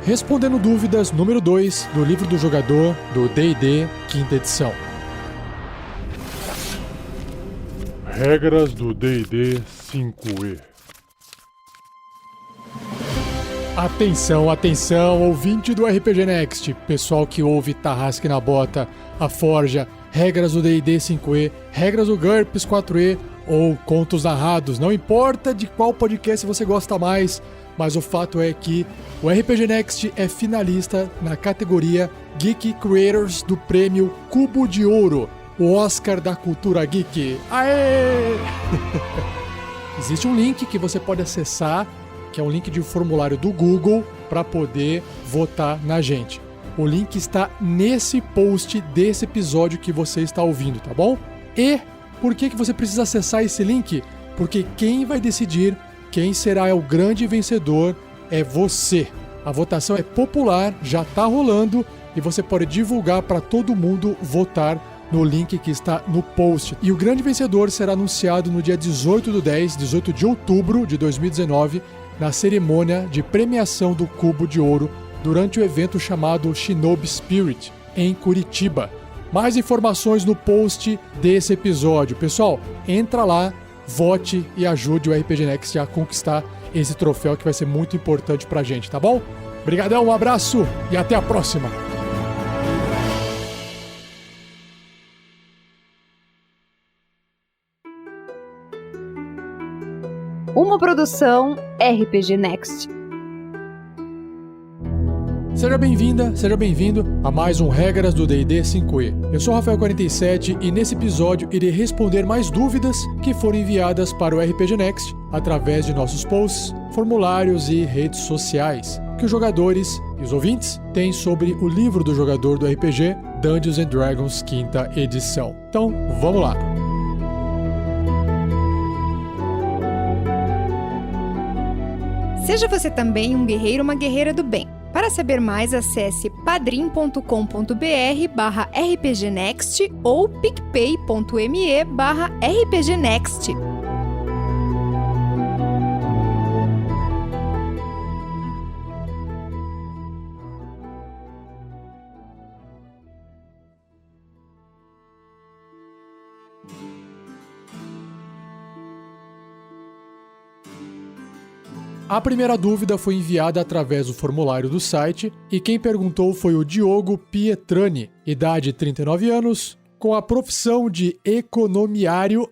Respondendo dúvidas número 2 do livro do jogador do D&D, quinta edição. Regras do D&D 5e. Atenção, atenção, ouvinte do RPG Next, pessoal que ouve Tarrasque na Bota, a Forja, Regras do D&D 5e, Regras do GURPS 4e ou Contos Narrados, não importa de qual podcast você gosta mais, mas o fato é que o RPG Next é finalista na categoria Geek Creators do prêmio Cubo de Ouro, o Oscar da cultura geek. Aê! Existe um link que você pode acessar, que é um link de um formulário do Google para poder votar na gente. O link está nesse post desse episódio que você está ouvindo, tá bom? E por que você precisa acessar esse link? Porque quem vai decidir quem será o grande vencedor é você. A votação é popular, já está rolando e você pode divulgar para todo mundo votar no link que está no post. E o grande vencedor será anunciado no dia 18 de outubro de 2019, na cerimônia de premiação do Cubo de Ouro durante o evento chamado Shinobi Spirit, em Curitiba. Mais informações no post desse episódio. Pessoal, entra lá, vote e ajude o RPG Next a conquistar esse troféu que vai ser muito importante pra gente, tá bom? Obrigadão, um abraço e até a próxima! Uma produção RPG Next. Seja bem-vinda, seja bem-vindo a mais um Regras do D&D 5e. Eu sou o Rafael47 e nesse episódio irei responder mais dúvidas que foram enviadas para o RPG Next através de nossos posts, formulários e redes sociais que os jogadores e os ouvintes têm sobre o livro do jogador do RPG Dungeons & Dragons quinta edição. Então, vamos lá! Seja você também um guerreiro ou uma guerreira do bem. Para saber mais, acesse padrim.com.br/rpgnext ou picpay.me/rpgnext. A primeira dúvida foi enviada através do formulário do site e quem perguntou foi o Diogo Pietrani, idade 39 anos, com a profissão de economiário,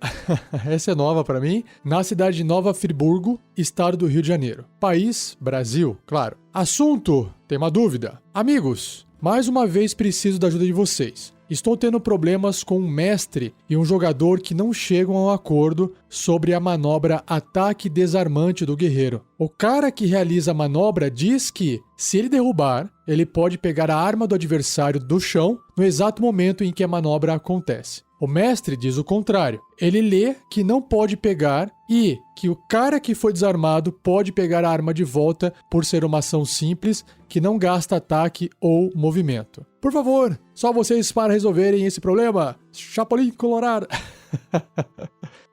essa é nova para mim, na cidade de Nova Friburgo, estado do Rio de Janeiro. País, Brasil, claro. Assunto, tem uma dúvida. Amigos, mais uma vez preciso da ajuda de vocês. Estou tendo problemas com um mestre e um jogador que não chegam a um acordo sobre a manobra ataque desarmante do guerreiro. O cara que realiza a manobra diz que, se ele derrubar, ele pode pegar a arma do adversário do chão no exato momento em que a manobra acontece. O mestre diz o contrário. Ele lê que não pode pegar e que o cara que foi desarmado pode pegar a arma de volta por ser uma ação simples que não gasta ataque ou movimento. Por favor, só vocês para resolverem esse problema. Chapolin Colorado.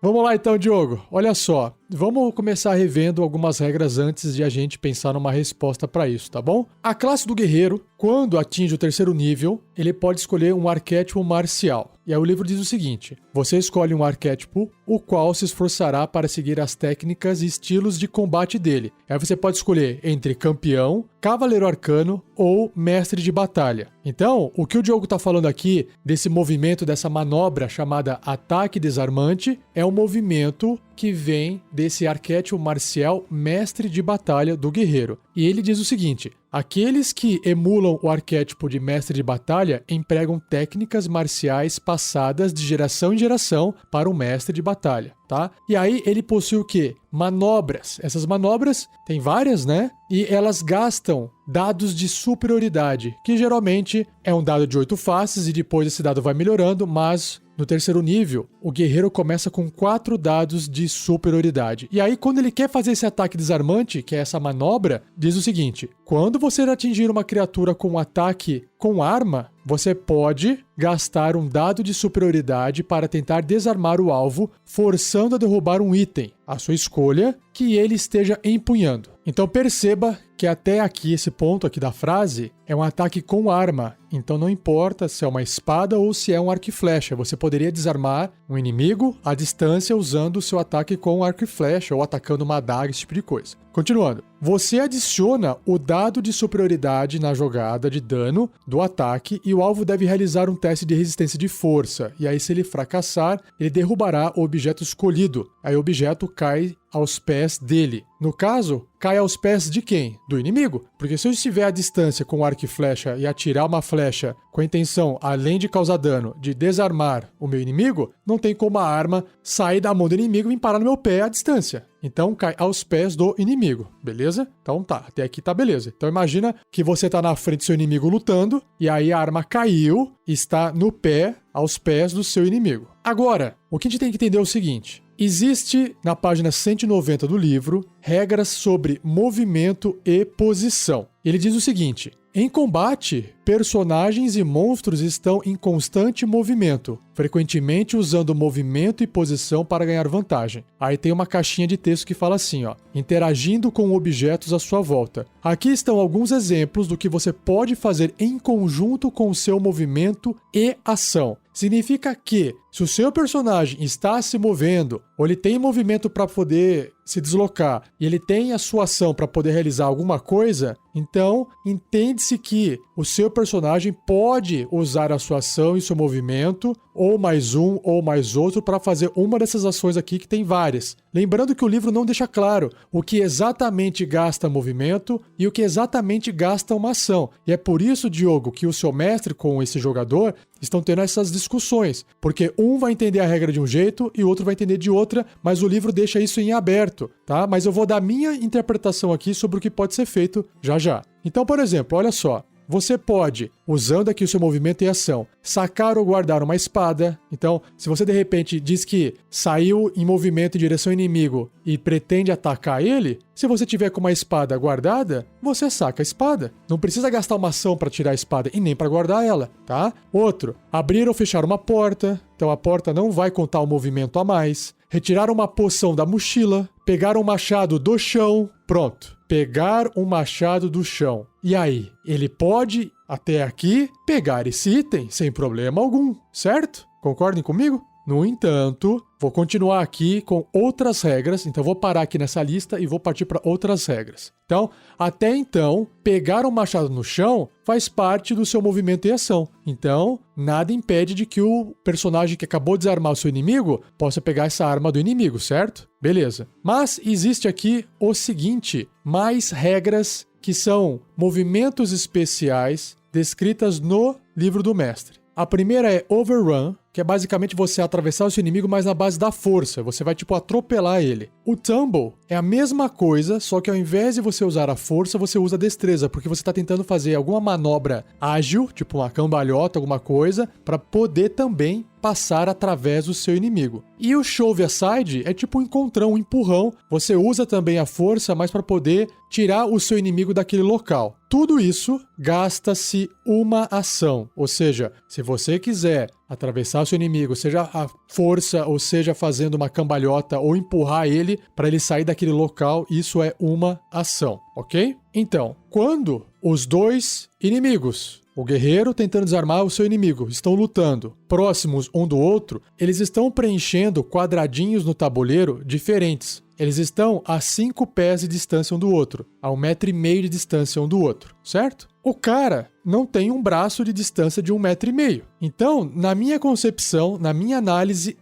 Vamos lá então, Diogo. Olha só, vamos começar revendo algumas regras antes de a gente pensar numa resposta para isso, tá bom? A classe do guerreiro, quando atinge o 3º nível, ele pode escolher um arquétipo marcial. E aí o livro diz o seguinte: você escolhe um arquétipo, o qual se esforçará para seguir as técnicas e estilos de combate dele. Aí você pode escolher entre campeão, cavaleiro arcano ou mestre de batalha. Então, o que o Diogo está falando aqui, desse movimento, dessa manobra chamada ataque desarmante, é um movimento que vem desse arquétipo marcial mestre de batalha do guerreiro. E ele diz o seguinte: aqueles que emulam o arquétipo de mestre de batalha empregam técnicas marciais passadas de geração em geração para o mestre de batalha, tá? E aí ele possui o quê? Manobras. Essas manobras, tem várias, né? E elas gastam dados de superioridade, que geralmente é um dado de 8 faces e depois esse dado vai melhorando, mas no 3º nível, o guerreiro começa com 4 dados de superioridade. E aí, quando ele quer fazer esse ataque desarmante, que é essa manobra, diz o seguinte: quando você atingir uma criatura com um ataque com arma, você pode gastar um dado de superioridade para tentar desarmar o alvo, forçando a derrubar um item, a sua escolha, que ele esteja empunhando. Então perceba que até aqui, esse ponto aqui da frase, é um ataque com arma. Então não importa se é uma espada ou se é um arco e flecha. Você poderia desarmar um inimigo à distância usando o seu ataque com arco e flecha ou atacando uma adaga, esse tipo de coisa. Continuando. Você adiciona o dado de superioridade na jogada de dano do ataque e o alvo deve realizar um teste de resistência de força. E aí, se ele fracassar, ele derrubará o objeto escolhido. Aí o objeto cai aos pés dele. No caso, cai aos pés de quem? Do inimigo. Porque se eu estiver à distância com arco e flecha e atirar uma flecha com a intenção, além de causar dano, de desarmar o meu inimigo, não tem como a arma sair da mão do inimigo e parar no meu pé à distância. Então cai aos pés do inimigo, beleza? Então tá, até aqui tá beleza. Então imagina que você tá na frente do seu inimigo lutando, e aí a arma caiu e está no pé, aos pés do seu inimigo. Agora, o que a gente tem que entender é o seguinte: existe, na página 190 do livro, regras sobre movimento e posição. Ele diz o seguinte: em combate, personagens e monstros estão em constante movimento, frequentemente usando movimento e posição para ganhar vantagem. Aí tem uma caixinha de texto que fala assim, ó, interagindo com objetos à sua volta. Aqui estão alguns exemplos do que você pode fazer em conjunto com o seu movimento e ação. Significa que, se o seu personagem está se movendo, ou ele tem movimento para poder se deslocar, e ele tem a sua ação para poder realizar alguma coisa, então entende-se que o seu personagem pode usar a sua ação e seu movimento, ou mais um, ou mais outro, para fazer uma dessas ações aqui, que tem várias. Lembrando que o livro não deixa claro o que exatamente gasta movimento e o que exatamente gasta uma ação. E é por isso, Diogo, que o seu mestre com esse jogador estão tendo essas discussões, porque um vai entender a regra de um jeito e o outro vai entender de outra, mas o livro deixa isso em aberto, tá? Mas eu vou dar minha interpretação aqui sobre o que pode ser feito já já. Então, por exemplo, olha só. Você pode, usando aqui o seu movimento e ação, sacar ou guardar uma espada. Então, se você de repente diz que saiu em movimento em direção ao inimigo e pretende atacar ele, se você tiver com uma espada guardada, você saca a espada. Não precisa gastar uma ação para tirar a espada e nem para guardar ela, tá? Outro, abrir ou fechar uma porta. Então a porta não vai contar o movimento a mais. Retirar uma poção da mochila. Pegar um machado do chão. Pronto. Pegar um machado do chão. E aí, ele pode, até aqui, pegar esse item sem problema algum, certo? Concordem comigo? No entanto, vou continuar aqui com outras regras, então vou parar aqui nessa lista e vou partir para outras regras. Então, até então, pegar um machado no chão faz parte do seu movimento e ação. Então, nada impede de que o personagem que acabou de desarmar o seu inimigo possa pegar essa arma do inimigo, certo? Beleza. Mas existe aqui o seguinte, mais regras que são movimentos especiais descritas no livro do mestre. A primeira é Overrun, que é basicamente você atravessar o seu inimigo, mas na base da força. Você vai, atropelar ele. O Tumble é a mesma coisa, só que ao invés de você usar a força, você usa a destreza, porque você está tentando fazer alguma manobra ágil, tipo uma cambalhota, alguma coisa, para poder também passar através do seu inimigo. E o Shove Aside é tipo um encontrão, um empurrão. Você usa também a força, mas para poder tirar o seu inimigo daquele local. Tudo isso gasta-se uma ação. Ou seja, se você quiser atravessar o seu inimigo, seja a força, ou seja fazendo uma cambalhota, ou empurrar ele para ele sair daquele local, isso é uma ação, ok? Então, quando os dois inimigos, o guerreiro tentando desarmar o seu inimigo, estão lutando próximos um do outro, eles estão preenchendo quadradinhos no tabuleiro diferentes. Eles estão a 5 pés de distância um do outro, a 1,5 metro de distância um do outro, certo? O cara não tem um braço de distância de 1,5 metro. Então, na minha concepção, na minha análise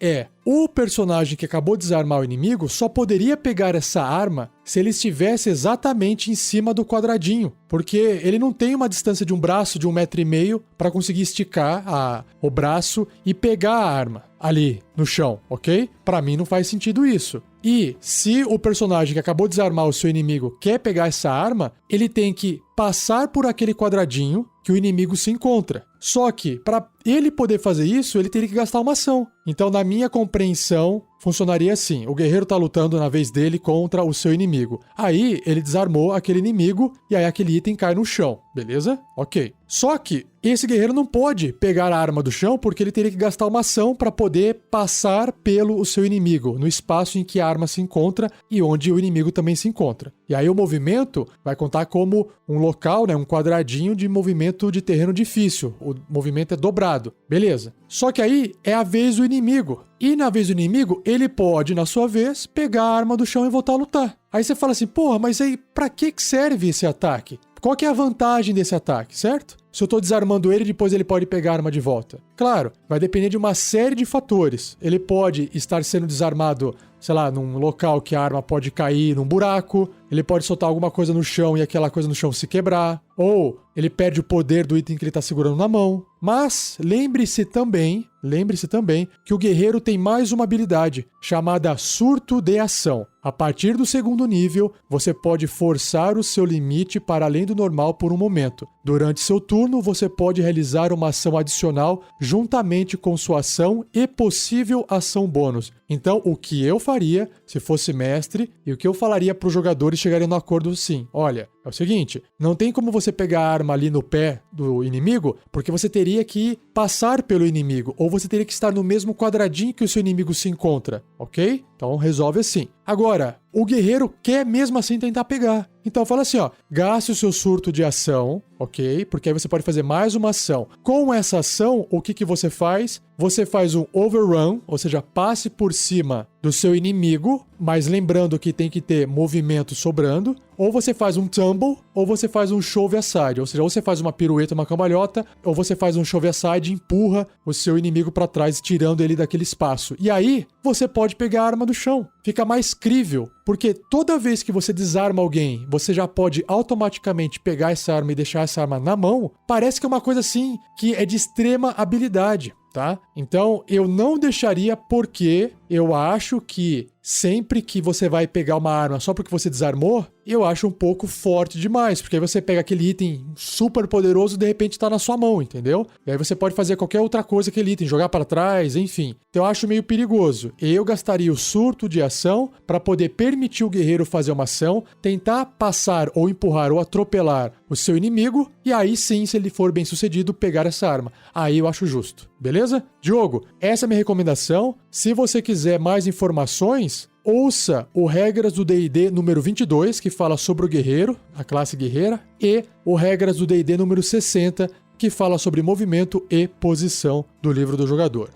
o personagem que acabou de desarmar o inimigo só poderia pegar essa arma se ele estivesse exatamente em cima do quadradinho, porque ele não tem uma distância de um braço de 1,5 metro para conseguir esticar o braço e pegar a arma ali no chão, ok? Para mim não faz sentido isso. E se o personagem que acabou de desarmar o seu inimigo quer pegar essa arma, ele tem que passar por aquele quadradinho que o inimigo se encontra. Só que, para ele poder fazer isso, ele teria que gastar uma ação. Então, na minha compreensão, funcionaria assim. O guerreiro tá lutando na vez dele contra o seu inimigo. Aí, ele desarmou aquele inimigo e aí aquele item cai no chão. Beleza? Ok. Só que esse guerreiro não pode pegar a arma do chão porque ele teria que gastar uma ação para poder passar pelo seu inimigo, no espaço em que a arma se encontra e onde o inimigo também se encontra. E aí o movimento vai contar como um local, né, um quadradinho de movimento de terreno difícil. O movimento é dobrado. Beleza. Só que aí é a vez do inimigo. E na vez do inimigo, ele pode, na sua vez, pegar a arma do chão e voltar a lutar. Aí você fala assim, porra, mas aí pra que serve esse ataque? Qual que é a vantagem desse ataque, certo? Se eu tô desarmando ele, depois ele pode pegar a arma de volta. Claro, vai depender de uma série de fatores. Ele pode estar sendo desarmado, sei lá, num local que a arma pode cair num buraco, ele pode soltar alguma coisa no chão e aquela coisa no chão se quebrar, ou ele perde o poder do item que ele tá segurando na mão. Mas lembre-se também que o guerreiro tem mais uma habilidade, chamada Surto de Ação. A partir do segundo nível, você pode forçar o seu limite para além do normal por um momento. Durante seu turno, você pode realizar uma ação adicional juntamente com sua ação e possível ação bônus. Então, o que eu faria, se fosse mestre, e o que eu falaria para os jogadores chegarem no acordo sim. Olha, é o seguinte, não tem como você pegar a arma ali no pé do inimigo, porque você teria que passar pelo inimigo, ou você teria que estar no mesmo quadradinho que o seu inimigo se encontra, ok? Então resolve assim. Agora, o guerreiro quer mesmo assim tentar pegar. Então fala assim, ó, gaste o seu surto de ação, ok? Porque aí você pode fazer mais uma ação. Com essa ação, o que você faz? Você faz um overrun, ou seja, passe por cima do seu inimigo, mas lembrando que tem que ter movimento sobrando, ou você faz um tumble, ou você faz um shove aside, ou seja, ou você faz uma pirueta, uma cambalhota, ou você faz um shove aside e empurra o seu inimigo para trás, tirando ele daquele espaço. E aí, você pode pegar a arma do chão. Fica mais crível, porque toda vez que você desarma alguém, você já pode automaticamente pegar essa arma e deixar essa arma na mão. Parece que é uma coisa assim, que é de extrema habilidade, tá? Então, eu não deixaria porque eu acho que sempre que você vai pegar uma arma só porque você desarmou, eu acho um pouco forte demais, porque aí você pega aquele item super poderoso e de repente tá na sua mão, entendeu? E aí você pode fazer qualquer outra coisa com aquele item, jogar para trás, enfim. Então eu acho meio perigoso. Eu gastaria o surto de ação para poder permitir o guerreiro fazer uma ação, tentar passar ou empurrar ou atropelar o seu inimigo, e aí sim, se ele for bem sucedido, pegar essa arma. Aí eu acho justo, beleza? Diogo, essa é a minha recomendação. Se você quiser mais informações, ouça o Regras do D&D número 22, que fala sobre o guerreiro, a classe guerreira, e o Regras do D&D número 60, que fala sobre movimento e posição do livro do jogador.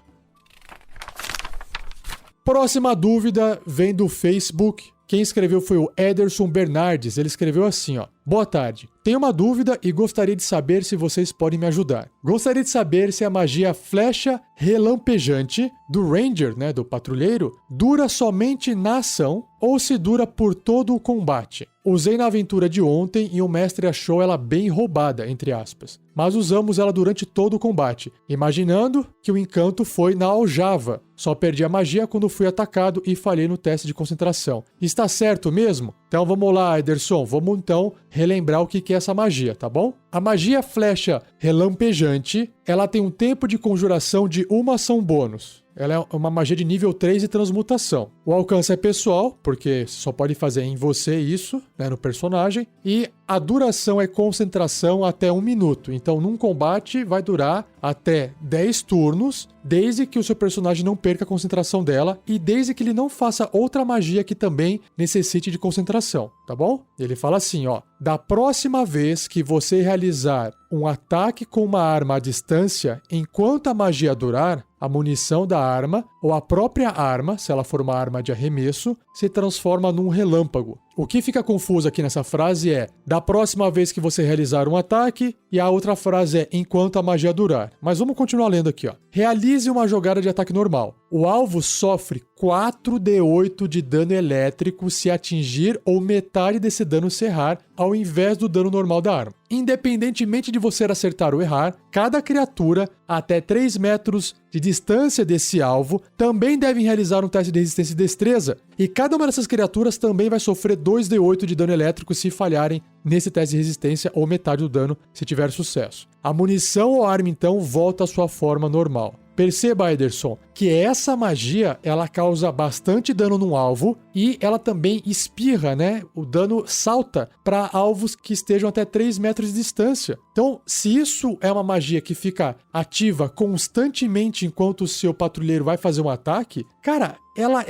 Próxima dúvida vem do Facebook. Quem escreveu foi o Ederson Bernardes. Ele escreveu assim, ó. Boa tarde. Tenho uma dúvida e gostaria de saber se vocês podem me ajudar. Gostaria de saber se a magia Flecha Relampejante do Ranger, né, do patrulheiro, dura somente na ação ou se dura por todo o combate. Usei na aventura de ontem e o mestre achou ela bem roubada, entre aspas. Mas usamos ela durante todo o combate, imaginando que o encanto foi na aljava. Só perdi a magia quando fui atacado e falhei no teste de concentração. Está certo mesmo? Então vamos lá, Ederson, vamos então relembrar o que é essa magia, tá bom? A magia Flecha Relampejante, ela tem um tempo de conjuração de uma ação bônus. Ela é uma magia de nível 3 de transmutação. O alcance é pessoal, porque você só pode fazer em você isso, né, no personagem. E a duração é concentração até 1 minuto. Então, num combate, vai durar até 10 turnos, desde que o seu personagem não perca a concentração dela e desde que ele não faça outra magia que também necessite de concentração, tá bom? Ele fala assim, ó. Da próxima vez que você realizar um ataque com uma arma à distância, enquanto a magia durar, a munição da arma ou a própria arma, se ela for uma arma de arremesso, se transforma num relâmpago. O que fica confuso aqui nessa frase é da próxima vez que você realizar um ataque e a outra frase é enquanto a magia durar. Mas vamos continuar lendo aqui, ó. Realize uma jogada de ataque normal. O alvo sofre 4d8 de dano elétrico se atingir ou metade desse dano se errar, ao invés do dano normal da arma. Independentemente de você acertar ou errar, cada criatura até 3 metros de distância desse alvo também devem realizar um teste de resistência e destreza, e cada uma dessas criaturas também vai sofrer 2d8 de dano elétrico se falharem nesse teste de resistência, ou metade do dano se tiver sucesso. A munição ou arma, então, volta à sua forma normal. Perceba, Ederson, que essa magia, ela causa bastante dano no alvo e ela também espirra, né? O dano salta para alvos que estejam até 3 metros de distância. Então, se isso é uma magia que fica ativa constantemente enquanto o seu patrulheiro vai fazer um ataque, cara, ela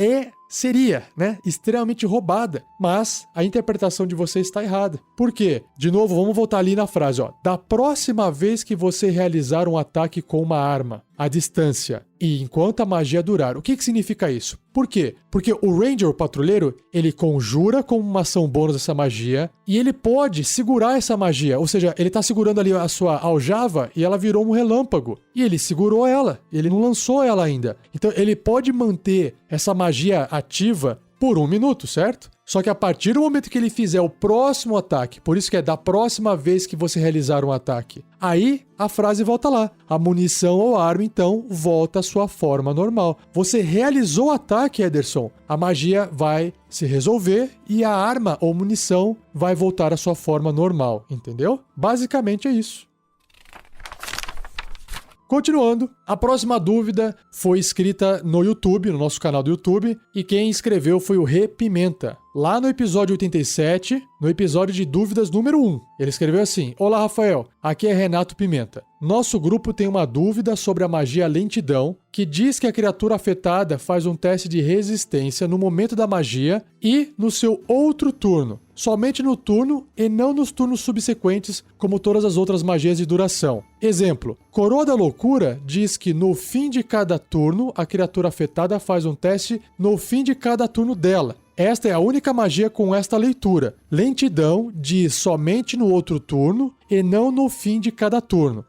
seria, né, extremamente roubada, mas a interpretação de você está errada. Por quê? De novo, vamos voltar ali na frase, ó. Da próxima vez que você realizar um ataque com uma arma à distância e enquanto a magia durar. O que significa isso? Por quê? Porque o Ranger, o patrulheiro, ele conjura como uma ação bônus essa magia e ele pode segurar essa magia, ou seja, ele tá segurando ali a sua aljava e ela virou um relâmpago. E ele segurou ela, ele não lançou ela ainda. Então ele pode manter essa magia ativa por 1 minuto, certo? Só que a partir do momento que ele fizer o próximo ataque, por isso que é da próxima vez que você realizar um ataque, aí a frase volta lá. A munição ou arma, então, volta à sua forma normal. Você realizou o ataque, Ederson, a magia vai se resolver e a arma ou munição vai voltar à sua forma normal, entendeu? Basicamente é isso. Continuando, a próxima dúvida foi escrita no YouTube, no nosso canal do YouTube, e quem escreveu foi o Rê Pimenta. Lá no episódio 87, no episódio de dúvidas número 1, ele escreveu assim: Olá, Rafael, aqui é Renato Pimenta. Nosso grupo tem uma dúvida sobre a magia lentidão, que diz que a criatura afetada faz um teste de resistência no momento da magia e no seu outro turno. Somente no turno e não nos turnos subsequentes, como todas as outras magias de duração. Exemplo, Coroa da Loucura diz que no fim de cada turno, a criatura afetada faz um teste no fim de cada turno dela. Esta é a única magia com esta leitura. Lentidão diz somente no outro turno e não no fim de cada turno.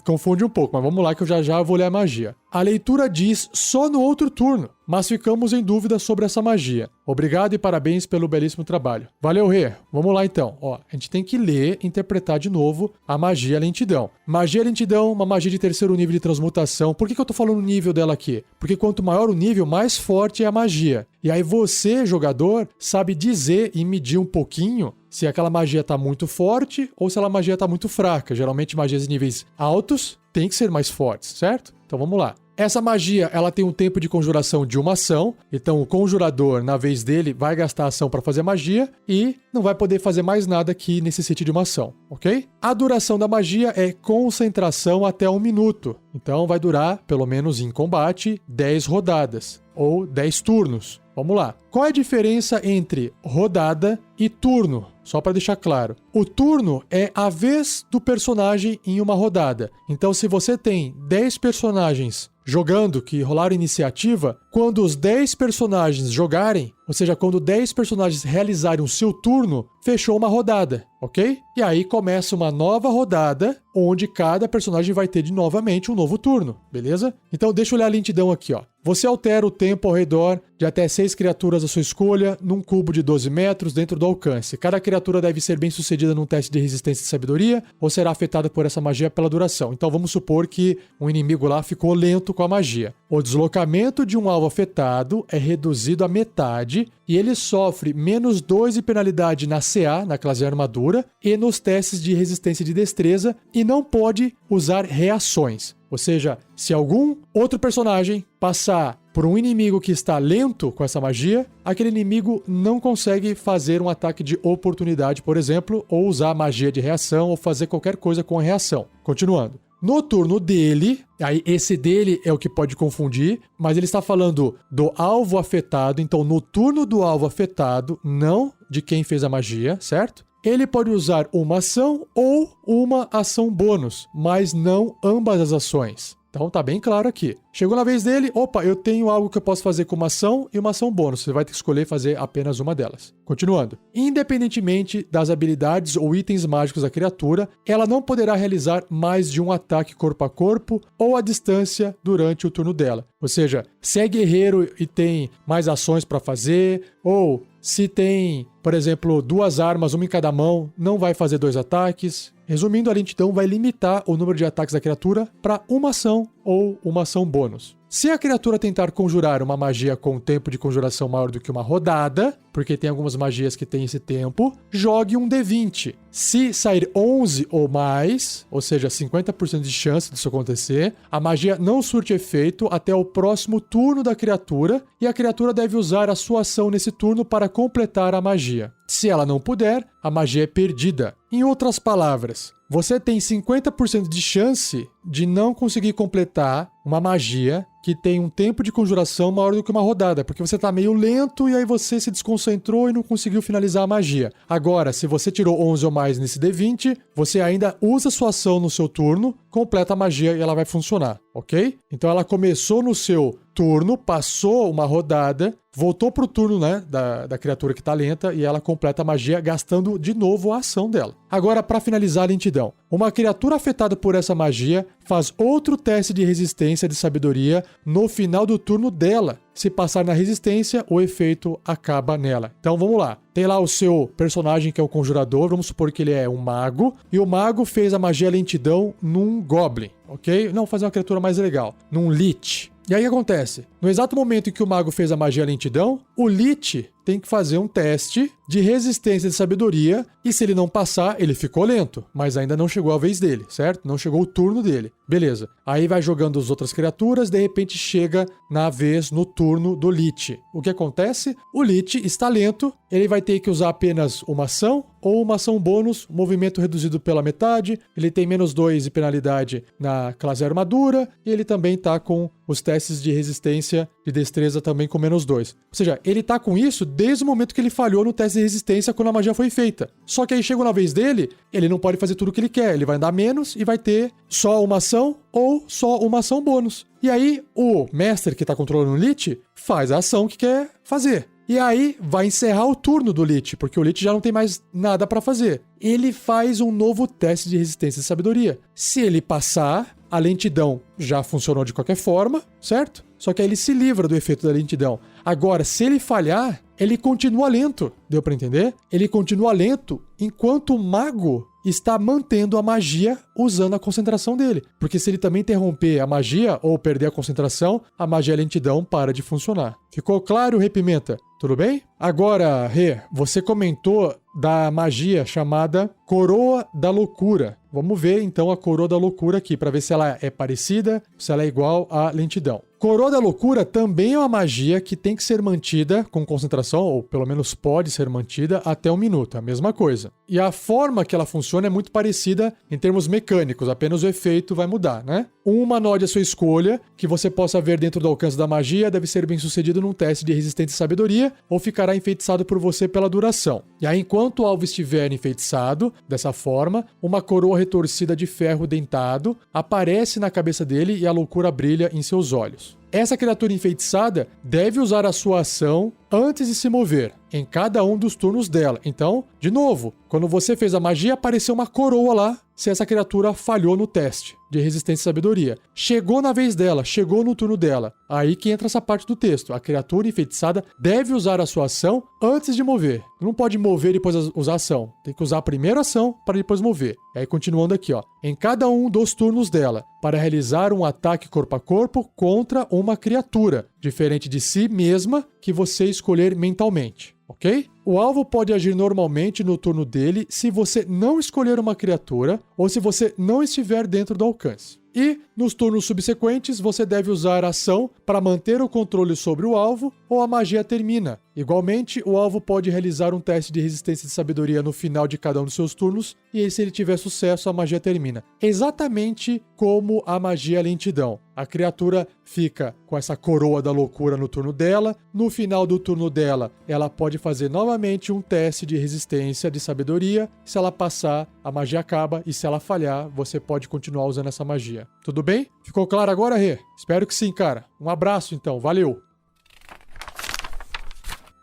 Confunde um pouco, mas vamos lá que eu já vou ler a magia. A leitura diz só no outro turno, mas ficamos em dúvida sobre essa magia. Obrigado e parabéns pelo belíssimo trabalho. Valeu, Rê. Vamos lá então. Ó, a gente tem que ler e interpretar de novo a magia lentidão. Magia lentidão, uma magia de 3º nível de transmutação. Por que eu tô falando o nível dela aqui? Porque quanto maior o nível, mais forte é a magia. E aí você, jogador, sabe dizer e medir um pouquinho se aquela magia tá muito forte ou se aquela magia tá muito fraca. Geralmente magias de níveis altos têm que ser mais fortes, certo? Então vamos lá. Essa magia, ela tem um tempo de conjuração de uma ação, então o conjurador, na vez dele, vai gastar a ação para fazer magia e não vai poder fazer mais nada que necessite de uma ação, ok? A duração da magia é concentração até 1 minuto, então vai durar, pelo menos em combate, 10 rodadas, ou 10 turnos. Vamos lá. Qual é a diferença entre rodada e turno? Só para deixar claro. O turno é a vez do personagem em uma rodada. Então, se você tem 10 personagens jogando que rolaram iniciativa, quando os 10 personagens jogarem, ou seja, quando 10 personagens realizarem o seu turno, fechou uma rodada, ok? E aí começa uma nova rodada, onde cada personagem vai ter novamente um novo turno, beleza? Então deixa eu olhar a lentidão aqui, ó. Você altera o tempo ao redor de até 6 criaturas da sua escolha, num cubo de 12 metros dentro do alcance. Cada criatura deve ser bem sucedida num teste de resistência e sabedoria, ou será afetada por essa magia pela duração. Então vamos supor que um inimigo lá ficou lento com a magia. O deslocamento de um alvo afetado é reduzido à metade e ele sofre -2 de penalidade na CA, na classe de armadura, e nos testes de resistência e de destreza, e não pode usar reações. Ou seja, se algum outro personagem passar por um inimigo que está lento com essa magia, aquele inimigo não consegue fazer um ataque de oportunidade, por exemplo, ou usar magia de reação, ou fazer qualquer coisa com a reação. Continuando. No turno dele, aí esse dele é o que pode confundir, mas ele está falando do alvo afetado, então no turno do alvo afetado, não de quem fez a magia, certo? Ele pode usar uma ação ou uma ação bônus, mas não ambas as ações. Então tá bem claro aqui. Chegou na vez dele, opa, eu tenho algo que eu posso fazer com uma ação e uma ação bônus. Você vai ter que escolher fazer apenas uma delas. Continuando. Independentemente das habilidades ou itens mágicos da criatura, ela não poderá realizar mais de um ataque corpo a corpo ou à distância durante o turno dela. Ou seja, se é guerreiro e tem mais ações para fazer, ou Se tem, por exemplo, 2 armas, uma em cada mão, não vai fazer 2 ataques. Resumindo, a lentidão vai limitar o número de ataques da criatura para uma ação ou uma ação bônus. Se a criatura tentar conjurar uma magia com tempo de conjuração maior do que uma rodada, porque tem algumas magias que têm esse tempo, jogue um D20. Se sair 11 ou mais, ou seja, 50% de chance disso acontecer, a magia não surte efeito até o próximo turno da criatura e a criatura deve usar a sua ação nesse turno para completar a magia. Se ela não puder, a magia é perdida. Em outras palavras, você tem 50% de chance de não conseguir completar uma magia que tem um tempo de conjuração maior do que uma rodada, porque você tá meio lento e aí você se desconcentrou e não conseguiu finalizar a magia. Agora, se você tirou 11 ou mais nesse D20, você ainda usa sua ação no seu turno, completa a magia e ela vai funcionar, ok? Então ela começou no seu turno, passou uma rodada, voltou pro turno, né, da criatura que tá lenta e ela completa a magia gastando de novo a ação dela. Agora, para finalizar a lentidão, uma criatura afetada por essa magia faz outro teste de resistência de sabedoria no final do turno dela. Se passar na resistência, o efeito acaba nela. Então vamos lá. Tem lá o seu personagem que é o conjurador, vamos supor que ele é um mago, e o mago fez a magia lentidão num goblin, ok? Não, fazer uma criatura mais legal, num lich. E aí o que acontece? No exato momento em que o mago fez a magia lentidão, o lich tem que fazer um teste de resistência de sabedoria e se ele não passar, ele ficou lento, mas ainda não chegou a vez dele, certo? Não chegou o turno dele. Beleza. Aí vai jogando as outras criaturas, de repente chega na vez no turno do lich. O que acontece? O lich está lento, ele vai ter que usar apenas uma ação ou uma ação bônus, movimento reduzido pela metade, ele tem -2 de penalidade na classe armadura e ele também tá com os testes de resistência de destreza também com -2. Ou seja, ele tá com isso desde o momento que ele falhou no teste de resistência quando a magia foi feita. Só que aí chegou na vez dele, ele não pode fazer tudo o que ele quer, ele vai andar menos e vai ter só uma ação ou só uma ação bônus. E aí o mestre que tá controlando o lich faz a ação que quer fazer. E aí vai encerrar o turno do lich, porque o lich já não tem mais nada para fazer. Ele faz um novo teste de resistência de sabedoria. Se ele passar, a lentidão já funcionou de qualquer forma, certo? Só que aí ele se livra do efeito da lentidão. Agora, se ele falhar, ele continua lento. Deu para entender? Ele continua lento enquanto o mago está mantendo a magia usando a concentração dele. Porque se ele também interromper a magia ou perder a concentração, a magia lentidão para de funcionar. Ficou claro, Rê Pimenta? Tudo bem? Agora, Rê, você comentou da magia chamada Coroa da Loucura. Vamos ver então a Coroa da Loucura aqui, para ver se ela é parecida, se ela é igual à lentidão. Coroa da Loucura também é uma magia que tem que ser mantida com concentração, ou pelo menos pode ser mantida até 1 minuto, a mesma coisa. E a forma que ela funciona é muito parecida em termos mecânicos, apenas o efeito vai mudar, né? Um humanoide à sua escolha, que você possa ver dentro do alcance da magia, deve ser bem sucedido num teste de resistência e sabedoria, ou ficará enfeitiçado por você pela duração. E aí, enquanto o alvo estiver enfeitiçado, dessa forma, uma coroa retorcida de ferro dentado aparece na cabeça dele e a loucura brilha em seus olhos. Essa criatura enfeitiçada deve usar a sua ação antes de se mover, em cada um dos turnos dela. Então, de novo, quando você fez a magia, apareceu uma coroa lá, se essa criatura falhou no teste de resistência e sabedoria. Chegou na vez dela, chegou no turno dela. Aí que entra essa parte do texto. A criatura enfeitiçada deve usar a sua ação antes de mover. Não pode mover e depois usar a ação. Tem que usar a primeira ação para depois mover. E aí, continuando aqui, ó. Em cada um dos turnos dela, para realizar um ataque corpo a corpo contra uma criatura, diferente de si mesma, que você escolher mentalmente. Ok? O alvo pode agir normalmente no turno dele se você não escolher uma criatura ou se você não estiver dentro do alcance. E, nos turnos subsequentes, você deve usar a ação para manter o controle sobre o alvo ou a magia termina. Igualmente, o alvo pode realizar um teste de resistência de sabedoria no final de cada um dos seus turnos e se ele tiver sucesso, a magia termina. Exatamente como a magia lentidão. A criatura fica com essa coroa da loucura no turno dela. No final do turno dela, ela pode fazer novamente um teste de resistência de sabedoria. Se ela passar, a magia acaba e se ela falhar, você pode continuar usando essa magia. Tudo bem? Ficou claro agora, Rê? Espero que sim, cara. Um abraço, então. Valeu!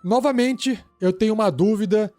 Novamente, eu tenho uma dúvida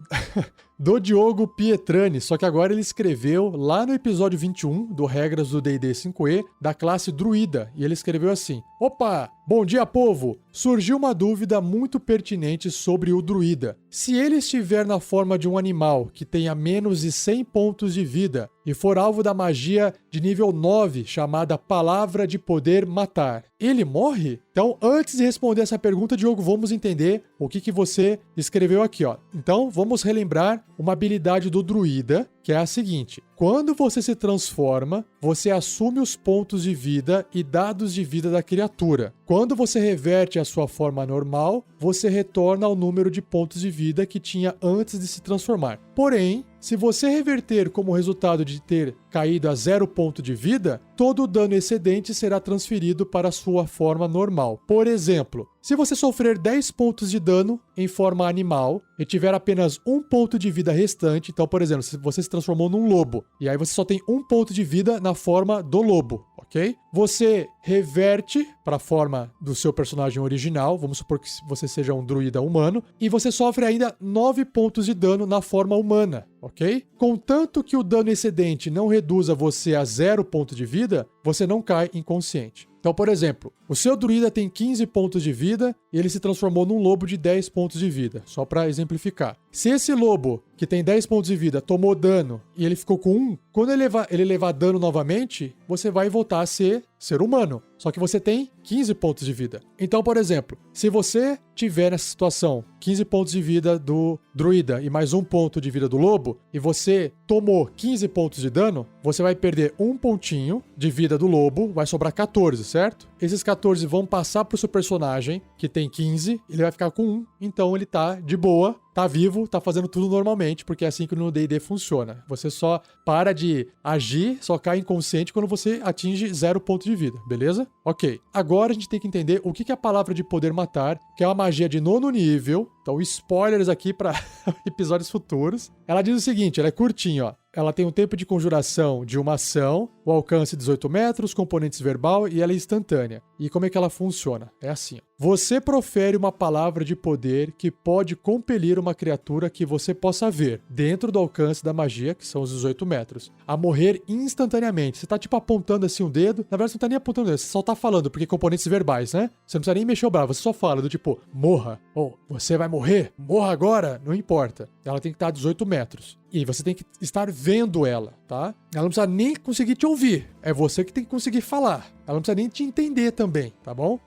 do Diogo Pietrani, só que agora ele escreveu lá no episódio 21 do Regras do D&D 5e, da classe Druida, e ele escreveu assim: Opa, bom dia, povo! Surgiu uma dúvida muito pertinente sobre o druida. Se ele estiver na forma de um animal que tenha menos de 100 pontos de vida e for alvo da magia de nível 9, chamada Palavra de Poder Matar, ele morre? Então, antes de responder essa pergunta, Diogo, vamos entender o que você escreveu aqui, ó. Então, vamos relembrar uma habilidade do druida, que é a seguinte: quando você se transforma, você assume os pontos de vida e dados de vida da criatura. Quando você reverte a sua forma normal, você retorna ao número de pontos de vida que tinha antes de se transformar. Porém, se você reverter como resultado de ter caído a 0 ponto de vida, todo o dano excedente será transferido para a sua forma normal. Por exemplo, se você sofrer 10 pontos de dano em forma animal e tiver apenas 1 ponto de vida restante, então, por exemplo, se você se transformou num lobo, e aí você só tem 1 ponto de vida na forma do lobo, ok? Você reverte para a forma do seu personagem original, vamos supor que você seja um druida humano, e você sofre ainda 9 pontos de dano na forma humana, ok? Contanto que o dano excedente não reduza você a 0 ponto de vida, você não cai inconsciente. Então, por exemplo, o seu druida tem 15 pontos de vida e ele se transformou num lobo de 10 pontos de vida, só para exemplificar. Se esse lobo, que tem 10 pontos de vida, tomou dano e ele ficou com 1, quando ele levar dano novamente, você vai voltar a ser humano. Só que você tem 15 pontos de vida. Então, por exemplo, se você tiver nessa situação 15 pontos de vida do druida e mais 1 ponto de vida do lobo, e você tomou 15 pontos de dano, você vai perder 1 pontinho de vida do lobo, vai sobrar 14, certo? Esses 14 vão passar pro seu personagem, que tem 15, ele vai ficar com 1, então ele tá de boa, tá vivo, tá fazendo tudo normalmente, porque é assim que no D&D funciona. Você só para de agir, só cai inconsciente quando você atinge 0 ponto de vida, beleza? Ok. Agora a gente tem que entender o que é a palavra de poder matar, que é uma magia de 9º nível. Então, spoilers aqui para episódios futuros. Ela diz o seguinte, ela é curtinha, ó. Ela tem um tempo de conjuração de uma ação, o alcance 18 metros, componentes verbal e ela é instantânea. E como é que ela funciona? É assim, ó. Você profere uma palavra de poder que pode compelir uma criatura que você possa ver, dentro do alcance da magia, que são os 18 metros, a morrer instantaneamente. Você tá tipo apontando assim um dedo, na verdade você não tá nem apontando o dedo, você só tá falando, porque componentes verbais, né? Você não precisa nem mexer o braço, você só fala do tipo, morra, ou você vai morrer, morra agora, não importa. Ela tem que estar a 18 metros. E você tem que estar vendo ela, tá? Ela não precisa nem conseguir te ouvir. É você que tem que conseguir falar. Ela não precisa nem te entender também, tá bom?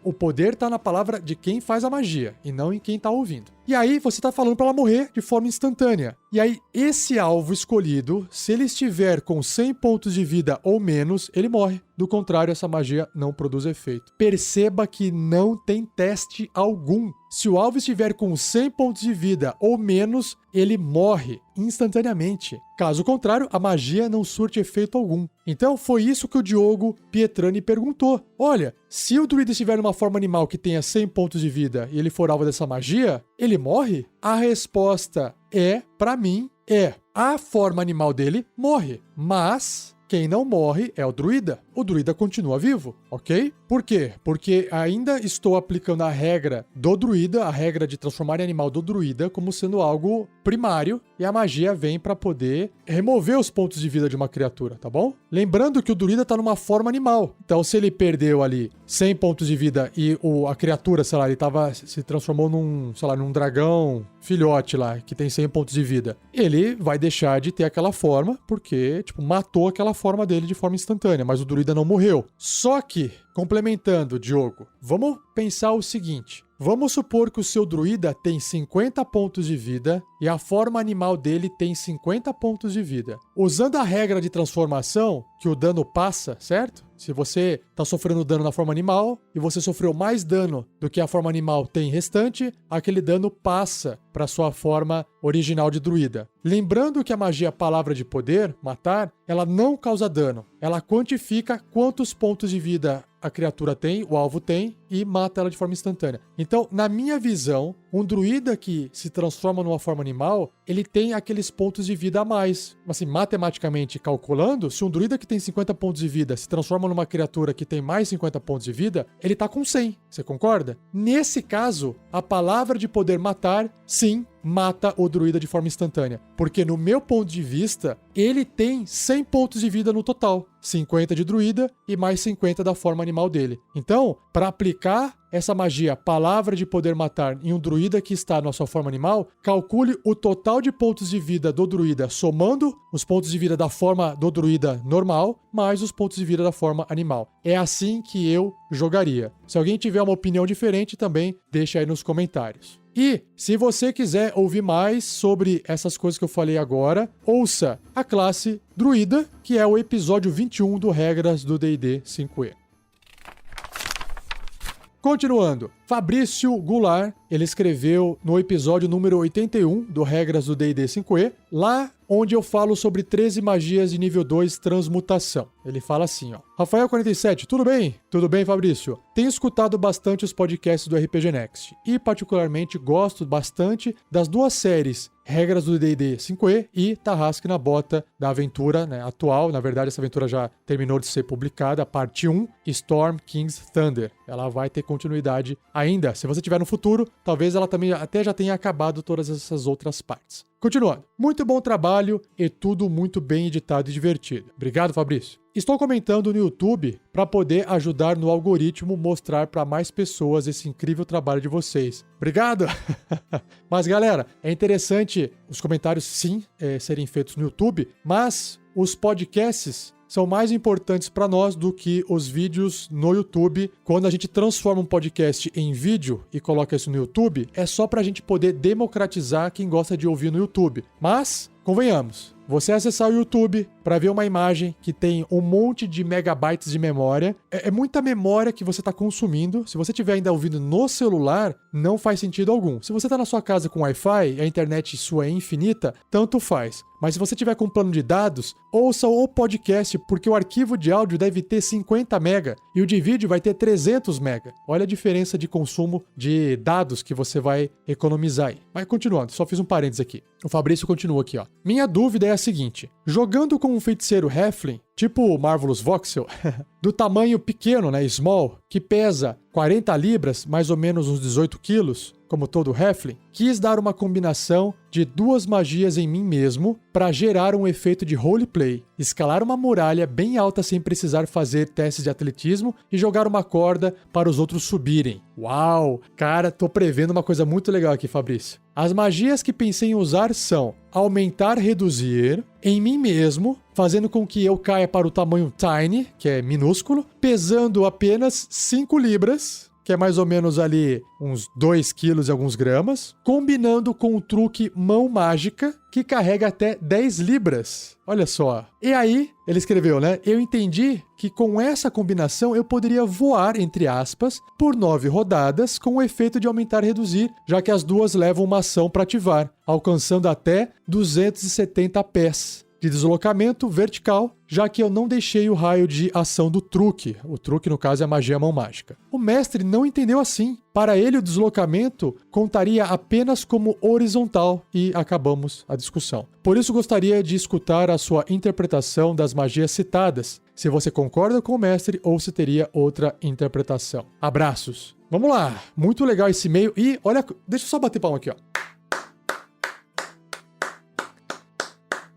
O poder tá na palavra de quem faz a magia e não em quem tá ouvindo. E aí você tá falando pra ela morrer de forma instantânea. E aí esse alvo escolhido, se ele estiver com 100 pontos de vida ou menos, ele morre. Do contrário, essa magia não produz efeito. Perceba que não tem teste algum. Se o alvo estiver com 100 pontos de vida ou menos, ele morre instantaneamente. Caso contrário, a magia não surte efeito algum. Então foi isso que o Diogo Pietrani perguntou. Olha, se o druida estiver numa forma animal que tenha 100 pontos de vida e ele for alvo dessa magia, ele morre? A resposta é, pra mim, a forma animal dele morre. Mas quem não morre é o druida. O druida continua vivo, ok? Por quê? Porque ainda estou aplicando a regra do druida, a regra de transformar em animal do druida, como sendo algo primário, e a magia vem para poder remover os pontos de vida de uma criatura, tá bom? Lembrando que o druida tá numa forma animal. Então, se ele perdeu ali 100 pontos de vida e a criatura, sei lá, ele se transformou num dragão filhote lá, que tem 100 pontos de vida, ele vai deixar de ter aquela forma, porque, matou aquela forma dele de forma instantânea, mas o druida não morreu. Só que, complementando, Diogo, vamos pensar o seguinte. Vamos supor que o seu druida tem 50 pontos de vida e a forma animal dele tem 50 pontos de vida. Usando a regra de transformação, que o dano passa, certo? Se você está sofrendo dano na forma animal e você sofreu mais dano do que a forma animal tem restante, aquele dano passa para sua forma original de druida. Lembrando que a magia Palavra de Poder, matar, ela não causa dano. Ela quantifica quantos pontos de vida a criatura tem, o alvo tem, e mata ela de forma instantânea. Então, na minha visão, um druida que se transforma numa forma animal, ele tem aqueles pontos de vida a mais. Assim, matematicamente calculando, se um druida que tem 50 pontos de vida se transforma numa criatura que tem mais 50 pontos de vida, ele tá com 100. Você concorda? Nesse caso, a palavra de poder matar, sim, mata o druida de forma instantânea. Porque no meu ponto de vista, ele tem 100 pontos de vida no total. 50 de druida e mais 50 da forma animal dele. Então, para aplicar essa magia, palavra de poder matar, em um druida que está na sua forma animal, calcule o total de pontos de vida do druida, somando os pontos de vida da forma do druida normal, mais os pontos de vida da forma animal. É assim que eu jogaria. Se alguém tiver uma opinião diferente, também deixa aí nos comentários. E, se você quiser ouvir mais sobre essas coisas que eu falei agora, ouça a classe Druida, que é o episódio 21 do Regras do D&D 5e. Continuando, Fabrício Goulart, ele escreveu no episódio número 81 do Regras do D&D 5e, lá onde eu falo sobre 13 magias de nível 2 transmutação. Ele fala assim, ó. Rafael47, tudo bem? Tudo bem, Fabrício? Tenho escutado bastante os podcasts do RPG Next e particularmente gosto bastante das duas séries Regras do D&D 5e e Tarrasque na Bota da aventura, né, atual. Na verdade, essa aventura já terminou de ser publicada, a parte 1, Storm King's Thunder. Ela vai ter continuidade ainda. Se você tiver no futuro, talvez ela também até já tenha acabado todas essas outras partes. Continuando. Muito bom trabalho e tudo muito bem editado e divertido. Obrigado, Fabrício. Estou comentando no YouTube para poder ajudar no algoritmo mostrar para mais pessoas esse incrível trabalho de vocês. Obrigado! Mas, galera, é interessante os comentários, sim, serem feitos no YouTube, mas os podcasts são mais importantes para nós do que os vídeos no YouTube. Quando a gente transforma um podcast em vídeo e coloca isso no YouTube, é só para a gente poder democratizar quem gosta de ouvir no YouTube. Mas, convenhamos, você acessar o YouTube para ver uma imagem que tem um monte de megabytes de memória, é muita memória que você está consumindo. Se você estiver ainda ouvindo no celular, não faz sentido algum. Se você está na sua casa com Wi-Fi e a internet sua é infinita, tanto faz. Mas se você tiver com plano de dados, ouça o podcast, porque o arquivo de áudio deve ter 50 mega e o de vídeo vai ter 300 mega. Olha a diferença de consumo de dados que você vai economizar aí. Mas continuando, só fiz um parênteses aqui. O Fabrício continua aqui, ó. Minha dúvida é a seguinte: jogando com um feiticeiro Halfling, tipo o Marvelous Voxel, do tamanho pequeno, né, small, que pesa 40 libras, mais ou menos uns 18 quilos, como todo Halfling, quis dar uma combinação de duas magias em mim mesmo para gerar um efeito de roleplay, escalar uma muralha bem alta sem precisar fazer testes de atletismo e jogar uma corda para os outros subirem. Uau! Cara, tô prevendo uma coisa muito legal aqui, Fabrício. As magias que pensei em usar são aumentar, reduzir, em mim mesmo, fazendo com que eu caia para o tamanho tiny, que é minúsculo, pesando apenas 5 libras, que é mais ou menos ali uns 2 quilos e alguns gramas, combinando com o truque mão mágica, que carrega até 10 libras. Olha só. E aí, ele escreveu, né? Eu entendi que com essa combinação eu poderia voar, entre aspas, por 9 rodadas com o efeito de aumentar e reduzir, já que as duas levam uma ação para ativar, alcançando até 270 pés de deslocamento vertical, já que eu não deixei o raio de ação do truque. O truque, no caso, é a magia mão mágica. O mestre não entendeu assim. Para ele, o deslocamento contaria apenas como horizontal e acabamos a discussão. Por isso, gostaria de escutar a sua interpretação das magias citadas, se você concorda com o mestre ou se teria outra interpretação. Abraços. Vamos lá. Muito legal esse e-mail. E, olha, deixa eu só bater palma aqui, ó.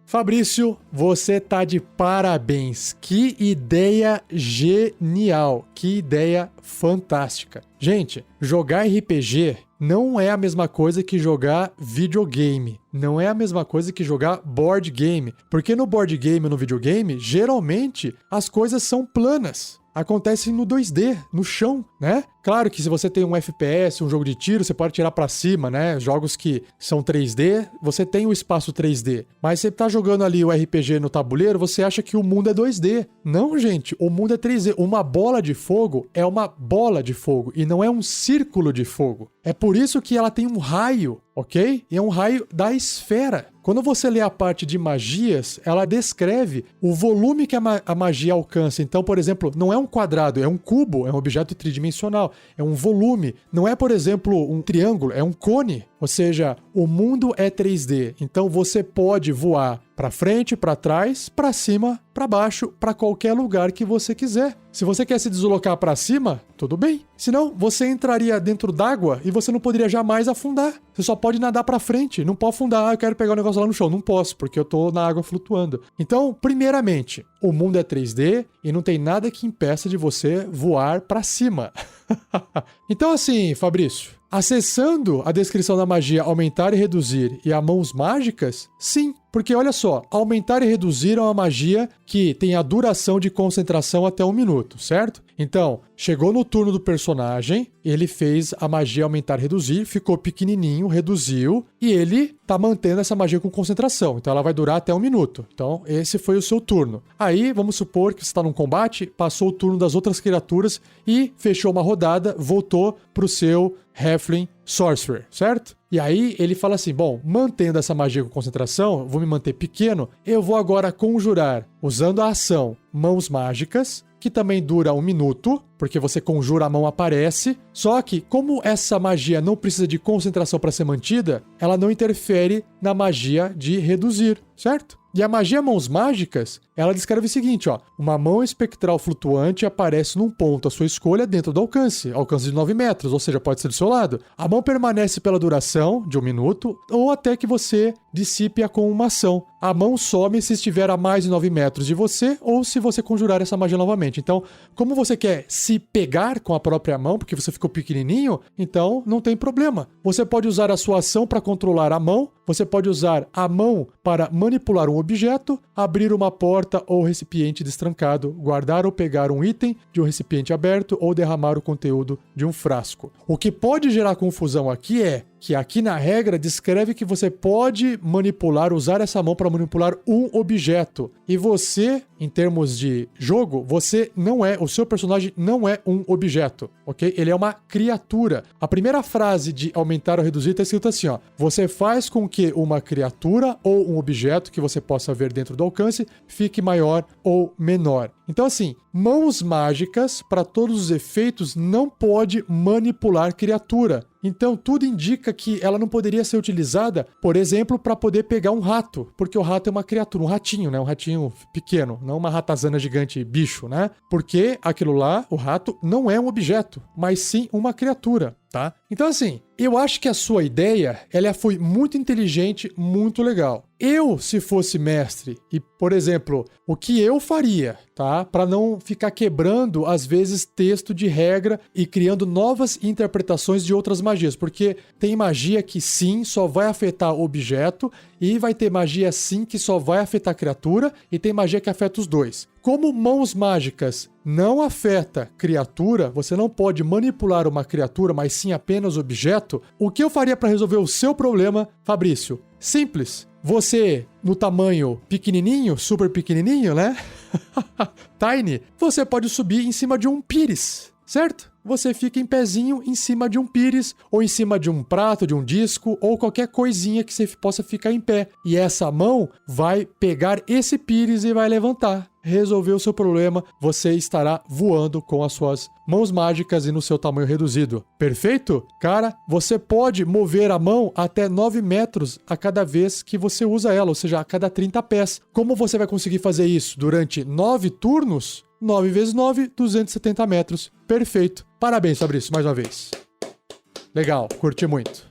Fabrício, você tá de parabéns. Que ideia genial. Que ideia fantástica. Gente, jogar RPG não é a mesma coisa que jogar videogame. Não é a mesma coisa que jogar board game. Porque no board game ou no videogame, geralmente as coisas são planas. Acontecem no 2D, no chão, né? Claro que se você tem um FPS, um jogo de tiro, você pode tirar pra cima, né? Jogos que são 3D, você tem o espaço 3D. Mas você tá jogando ali o RPG no tabuleiro, você acha que o mundo é 2D. Não, gente, o mundo é 3D. Uma bola de fogo é uma bola de fogo e não é um círculo de fogo. É por isso que ela tem um raio, ok? E é um raio da esfera. Quando você lê a parte de magias, ela descreve o volume que a magia alcança. Então, por exemplo, não é um quadrado, é um cubo, é um objeto tridimensional, é um volume. Não é, por exemplo, um triângulo, é um cone. Ou seja, o mundo é 3D. Então, você pode voar para frente, para trás, para cima, para baixo, para qualquer lugar que você quiser. Se você quer se deslocar para cima, tudo bem. Senão, você entraria dentro d'água e você não poderia jamais afundar. Você só pode nadar para frente, não pode afundar. Ah, eu quero pegar o negócio lá no chão. Não posso, porque eu tô na água flutuando. Então, primeiramente, o mundo é 3D e não tem nada que impeça de você voar para cima. Então, assim, Fabrício, acessando a descrição da magia aumentar e reduzir e a mãos mágicas, sim, porque olha só, aumentar e reduzir é uma magia que tem a duração de concentração até 1 minuto, certo? Então, chegou no turno do personagem, ele fez a magia aumentar e reduzir, ficou pequenininho, reduziu, e ele tá mantendo essa magia com concentração. Então, ela vai durar até 1 minuto. Então, esse foi o seu turno. Aí, vamos supor que você está num combate, passou o turno das outras criaturas e fechou uma rodada, voltou pro seu Halfling Sorcerer, certo? E aí ele fala assim, bom, mantendo essa magia com concentração, vou me manter pequeno, eu vou agora conjurar, usando a ação Mãos Mágicas, que também dura 1 minuto, porque você conjura, a mão aparece. Só que, como essa magia não precisa de concentração para ser mantida, ela não interfere na magia de reduzir, certo? E a magia Mãos Mágicas, ela descreve o seguinte, ó. Uma mão espectral flutuante aparece num ponto à sua escolha dentro do alcance de 9 metros, ou seja, pode ser do seu lado. A mão permanece pela duração de 1 minuto, ou até que você dissipe-a com uma ação. A mão some se estiver a mais de 9 metros de você, ou se você conjurar essa magia novamente. Então, como você quer se pegar com a própria mão, porque você ficou pequenininho, então não tem problema. Você pode usar a sua ação para controlar a mão, você pode usar a mão para manipular um objeto, abrir uma porta ou recipiente destrancado, guardar ou pegar um item de um recipiente aberto ou derramar o conteúdo de um frasco. O que pode gerar confusão aqui é que aqui na regra descreve que você pode manipular, usar essa mão para manipular um objeto. E você, em termos de jogo, o seu personagem não é um objeto, ok? Ele é uma criatura. A primeira frase de aumentar ou reduzir está escrito assim, ó. Você faz com que uma criatura ou um objeto que você possa ver dentro do alcance fique maior ou menor. Então, assim, mãos mágicas, para todos os efeitos, não pode manipular criatura. Então, tudo indica que ela não poderia ser utilizada, por exemplo, para poder pegar um rato, porque o rato é uma criatura, um ratinho, né? Um ratinho pequeno, não uma ratazana gigante bicho, né? Porque aquilo lá, o rato, não é um objeto, mas sim uma criatura, tá? Então, assim, eu acho que a sua ideia, ela foi muito inteligente, muito legal. Eu, se fosse mestre, e, por exemplo, o que eu faria, tá? Para não ficar quebrando, às vezes, texto de regra e criando novas interpretações de outras magias, porque tem magia que sim, só vai afetar o objeto, e vai ter magia sim que só vai afetar a criatura, e tem magia que afeta os dois. Como mãos mágicas não afeta criatura, você não pode manipular uma criatura, mas sim apenas objeto, o que eu faria para resolver o seu problema, Fabrício? Simples. Você, no tamanho pequenininho, super pequenininho, né? Tiny, você pode subir em cima de um pires, certo? Você fica em pezinho em cima de um pires, ou em cima de um prato, de um disco, ou qualquer coisinha que você possa ficar em pé. E essa mão vai pegar esse pires e vai levantar. Resolveu o seu problema, você estará voando com as suas mãos mágicas e no seu tamanho reduzido. Perfeito? Cara, você pode mover a mão até 9 metros a cada vez que você usa ela, ou seja, a cada 30 pés. Como você vai conseguir fazer isso durante 9 turnos? 9 vezes 9, 270 metros. Perfeito. Parabéns, Fabrício, mais uma vez. Legal, curti muito.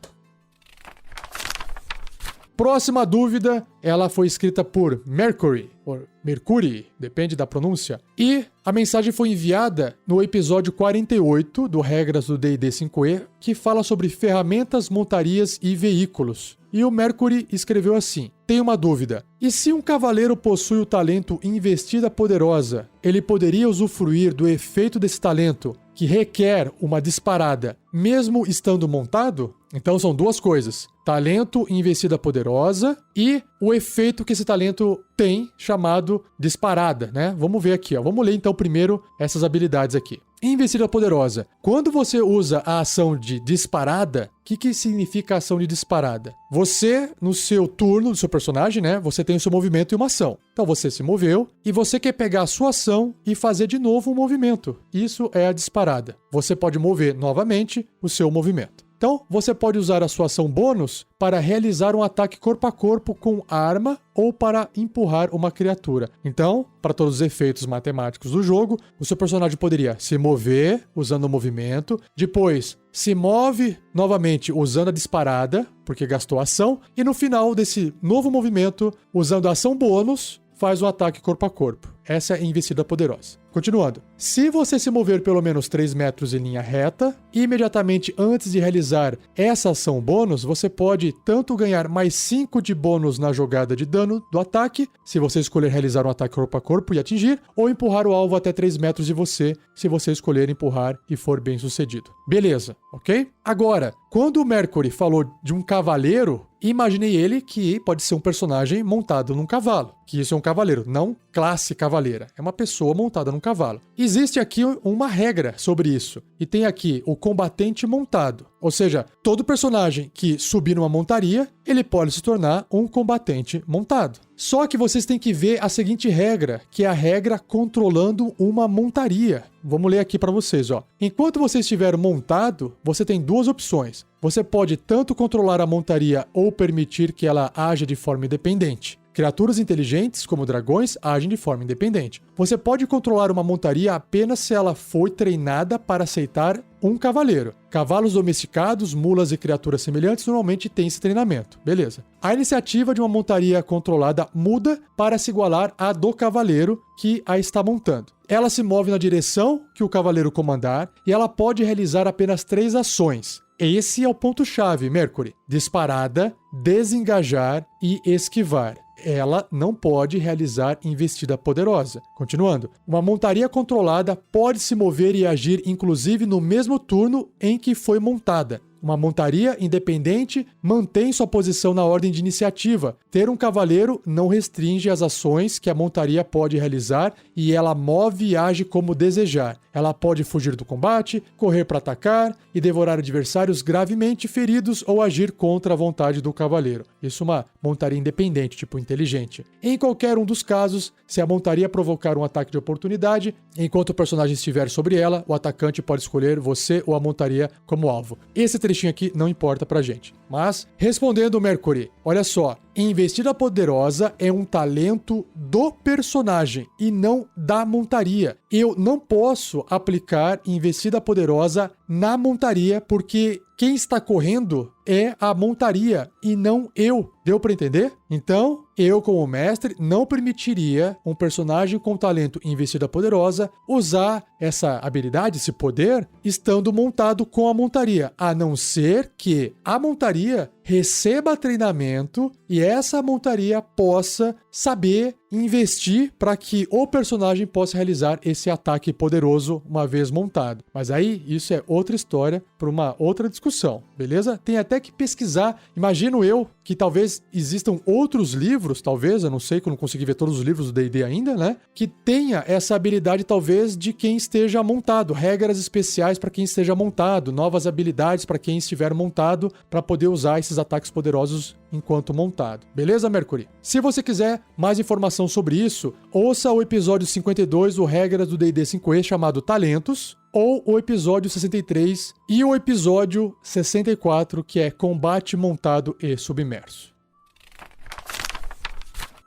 Próxima dúvida, ela foi escrita por Mercury, ou Mercury, depende da pronúncia. E a mensagem foi enviada no episódio 48 do Regras do D&D 5e, que fala sobre ferramentas, montarias e veículos. E o Mercury escreveu assim: tem uma dúvida. E se um cavaleiro possui o talento Investida Poderosa, ele poderia usufruir do efeito desse talento, que requer uma disparada, mesmo estando montado? Então são duas coisas: talento Investida Poderosa e o efeito que esse talento tem, chamado disparada, né? Vamos ver aqui, ó. Vamos ler então primeiro essas habilidades aqui. Investida poderosa. Quando você usa a ação de disparada, o que significa a ação de disparada? Você, no seu turno, do seu personagem, né? Você tem o seu movimento e uma ação. Então você se moveu e você quer pegar a sua ação e fazer de novo um movimento. Isso é a disparada. Você pode mover novamente o seu movimento. Então, você pode usar a sua ação bônus para realizar um ataque corpo a corpo com arma ou para empurrar uma criatura. Então, para todos os efeitos matemáticos do jogo, o seu personagem poderia se mover usando o movimento, depois se move novamente usando a disparada, porque gastou ação, e no final desse novo movimento, usando a ação bônus, faz um ataque corpo a corpo. Essa é a investida poderosa. Continuando. Se você se mover pelo menos 3 metros em linha reta, imediatamente antes de realizar essa ação bônus, você pode tanto ganhar mais 5 de bônus na jogada de dano do ataque, se você escolher realizar um ataque corpo a corpo e atingir, ou empurrar o alvo até 3 metros de você, se você escolher empurrar e for bem sucedido. Beleza, ok? Agora, quando o Mercury falou de um cavaleiro, imaginei ele que pode ser um personagem montado num cavalo, que isso é um cavaleiro, não classe cavaleira, é uma pessoa montada num cavalo. Existe aqui uma regra sobre isso, e tem aqui o combatente montado, ou seja, todo personagem que subir numa montaria, ele pode se tornar um combatente montado. Só que vocês têm que ver a seguinte regra, que é a regra controlando uma montaria. Vamos ler aqui para vocês, ó. Enquanto você estiver montado, você tem duas opções. Você pode tanto controlar a montaria ou permitir que ela haja de forma independente. Criaturas inteligentes, como dragões, agem de forma independente. Você pode controlar uma montaria apenas se ela foi treinada para aceitar um cavaleiro. Cavalos domesticados, mulas e criaturas semelhantes normalmente têm esse treinamento. Beleza. A iniciativa de uma montaria controlada muda para se igualar à do cavaleiro que a está montando. Ela se move na direção que o cavaleiro comandar e ela pode realizar apenas 3 ações. Esse é o ponto-chave, Mercury. Disparada, desengajar e esquivar. Ela não pode realizar investida poderosa. Continuando. Uma montaria controlada pode se mover e agir inclusive no mesmo turno em que foi montada. Uma montaria independente mantém sua posição na ordem de iniciativa. Ter um cavaleiro não restringe as ações que a montaria pode realizar e ela move e age como desejar. Ela pode fugir do combate, correr para atacar e devorar adversários gravemente feridos ou agir contra a vontade do cavaleiro. Isso é uma montaria independente, tipo inteligente. Em qualquer um dos casos, se a montaria provocar um ataque de oportunidade, enquanto o personagem estiver sobre ela, o atacante pode escolher você ou a montaria como alvo. Esse trechinho aqui não importa pra gente. Mas, respondendo o Mercury, olha só, investida poderosa é um talento do personagem e não da montaria. Eu não posso aplicar investida poderosa na montaria porque quem está correndo é a montaria e não eu. Deu para entender? Então, eu como mestre não permitiria um personagem com talento investida poderosa usar essa habilidade, esse poder, estando montado com a montaria, a não ser que a montaria receba treinamento e essa montaria possa saber investir para que o personagem possa realizar esse ataque poderoso uma vez montado. Mas aí, isso é outra história para uma outra discussão, beleza? Tem até que pesquisar. Imagino eu que talvez existam outros livros, talvez, eu não sei, que eu não consegui ver todos os livros do D&D ainda, né? Que tenha essa habilidade, talvez, de quem esteja montado. Regras especiais para quem esteja montado, novas habilidades para quem estiver montado, para poder usar esses ataques poderosos enquanto montado. Beleza, Mercury? Se você quiser mais informação sobre isso, ouça o episódio 52 do Regras do D&D 5e chamado Talentos, ou o episódio 63 e o episódio 64, que é Combate Montado e Submerso.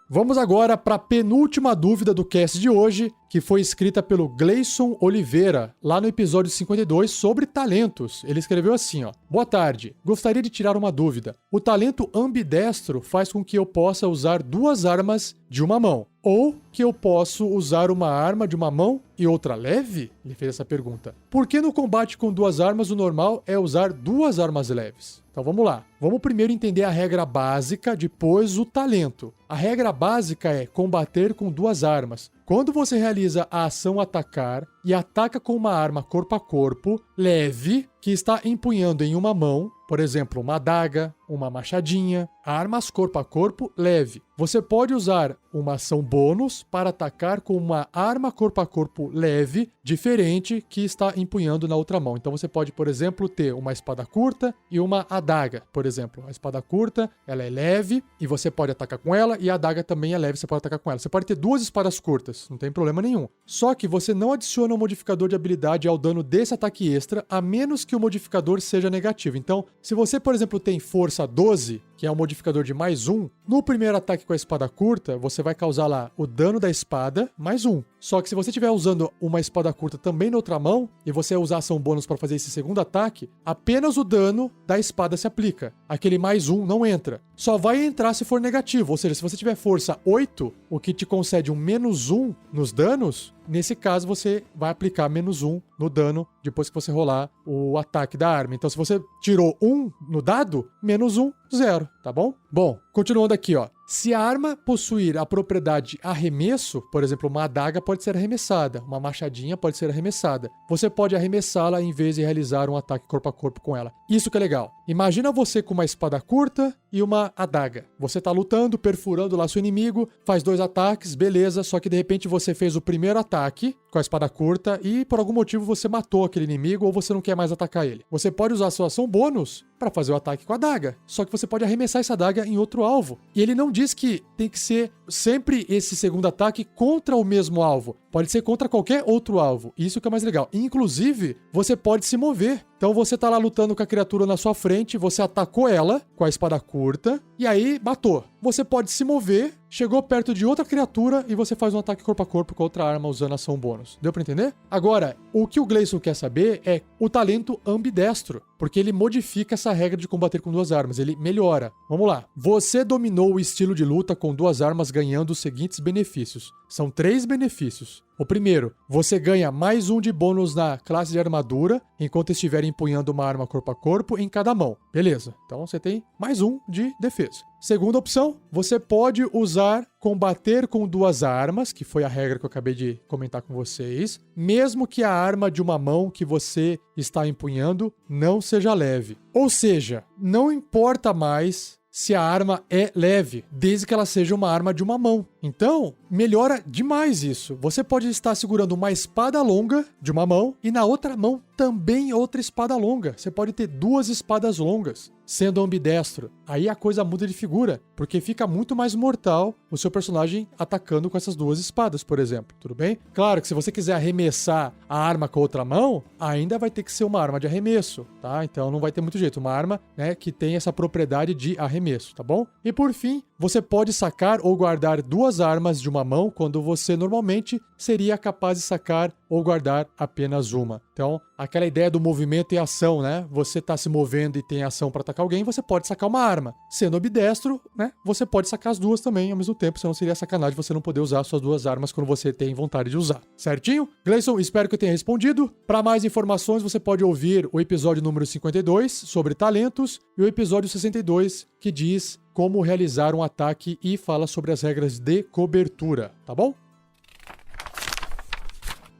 Vamos agora para a penúltima dúvida do cast de hoje, que foi escrita pelo Gleison Oliveira, lá no episódio 52, sobre talentos. Ele escreveu assim, ó. Boa tarde, gostaria de tirar uma dúvida. O talento ambidestro faz com que eu possa usar 2 armas de uma mão, ou que eu posso usar uma arma de uma mão e outra leve? Ele fez essa pergunta. Por que no combate com 2 armas o normal é usar 2 armas leves? Então vamos lá. Vamos primeiro entender a regra básica, depois o talento. A regra básica é combater com 2 armas. Quando você realiza a ação atacar e ataca com uma arma corpo a corpo, leve, que está empunhando em uma mão, por exemplo, uma adaga, uma machadinha, armas corpo a corpo leve. Você pode usar uma ação bônus para atacar com uma arma corpo a corpo leve, diferente, que está empunhando na outra mão. Então você pode, por exemplo, ter uma espada curta e uma adaga, por exemplo. A espada curta, ela é leve e você pode atacar com ela, e a adaga também é leve, você pode atacar com ela. Você pode ter duas espadas curtas, não tem problema nenhum. Só que você não adiciona um modificador de habilidade ao dano desse ataque extra, a menos que o modificador seja negativo. Então, se você, por exemplo, tem força 12, que é um modificador de mais 1, no primeiro ataque com a espada curta, você vai causar lá o dano da espada mais 1. Só que se você estiver usando uma espada curta também na outra mão, e você usar ação bônus para fazer esse segundo ataque, apenas o dano da espada se aplica. Aquele mais 1 não entra. Só vai entrar se for negativo, ou seja, se você tiver força 8, o que te concede um menos 1 nos danos, nesse caso você vai aplicar menos 1 no dano depois que você rolar o ataque da arma. Então se você tirou 1 no dado, menos 1, 0, tá bom? Bom, continuando aqui, ó. Se a arma possuir a propriedade arremesso, por exemplo, uma adaga pode ser arremessada, uma machadinha pode ser arremessada. Você pode arremessá-la em vez de realizar um ataque corpo a corpo com ela. Isso que é legal. Imagina você com uma espada curta e uma adaga. Você tá lutando, perfurando lá seu inimigo, faz 2 ataques, beleza, só que de repente você fez o primeiro ataque com a espada curta e por algum motivo você matou aquele inimigo ou você não quer mais atacar ele. Você pode usar a sua ação bônus para fazer o ataque com a adaga, só que você pode arremessar essa adaga em outro alvo. E ele não diz que tem que ser sempre esse segundo ataque contra o mesmo alvo. Pode ser contra qualquer outro alvo. Isso que é mais legal. Inclusive, você pode se mover. Então você tá lá lutando com a criatura na sua frente, você atacou ela com a espada curta e aí matou. Você pode se mover, chegou perto de outra criatura e você faz um ataque corpo a corpo com outra arma usando ação bônus. Deu pra entender? Agora, o que o Gleison quer saber é o talento ambidestro, porque ele modifica essa regra de combater com 2 armas, ele melhora. Vamos lá. Você dominou o estilo de luta com 2 armas ganhando os seguintes benefícios. São 3 benefícios. O primeiro, você ganha mais 1 de bônus na classe de armadura enquanto estiver empunhando uma arma corpo a corpo em cada mão. Beleza, então você tem mais 1 de defesa. Segunda opção, você pode usar combater com 2 armas, que foi a regra que eu acabei de comentar com vocês, mesmo que a arma de uma mão que você está empunhando não seja leve. Ou seja, não importa mais se a arma é leve, desde que ela seja uma arma de uma mão. Então, melhora demais isso. Você pode estar segurando uma espada longa de uma mão e na outra mão também outra espada longa. Você pode ter 2 espadas longas, sendo ambidestro. Aí a coisa muda de figura, porque fica muito mais mortal o seu personagem atacando com essas 2 espadas, por exemplo. Tudo bem? Claro que se você quiser arremessar a arma com a outra mão, ainda vai ter que ser uma arma de arremesso, tá? Então não vai ter muito jeito. Uma arma, né, que tem essa propriedade de arremesso, tá bom? E por fim, você pode sacar ou guardar 2 armas de uma mão quando você normalmente seria capaz de sacar ou guardar apenas uma. Então, aquela ideia do movimento e ação, né? Você tá se movendo e tem ação para atacar alguém, você pode sacar uma arma. Sendo ambidestro, né? Você pode sacar as 2 também ao mesmo tempo, senão seria sacanagem você não poder usar suas 2 armas quando você tem vontade de usar. Certinho? Gleison, espero que eu tenha respondido. Para mais informações, você pode ouvir o episódio número 52 sobre talentos e o episódio 62 que diz como realizar um ataque e fala sobre as regras de cobertura, tá bom?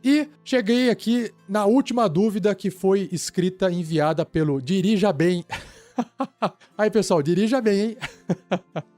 E cheguei aqui na última dúvida que foi escrita, enviada pelo Dirija Bem. Aí, pessoal, dirija bem, hein?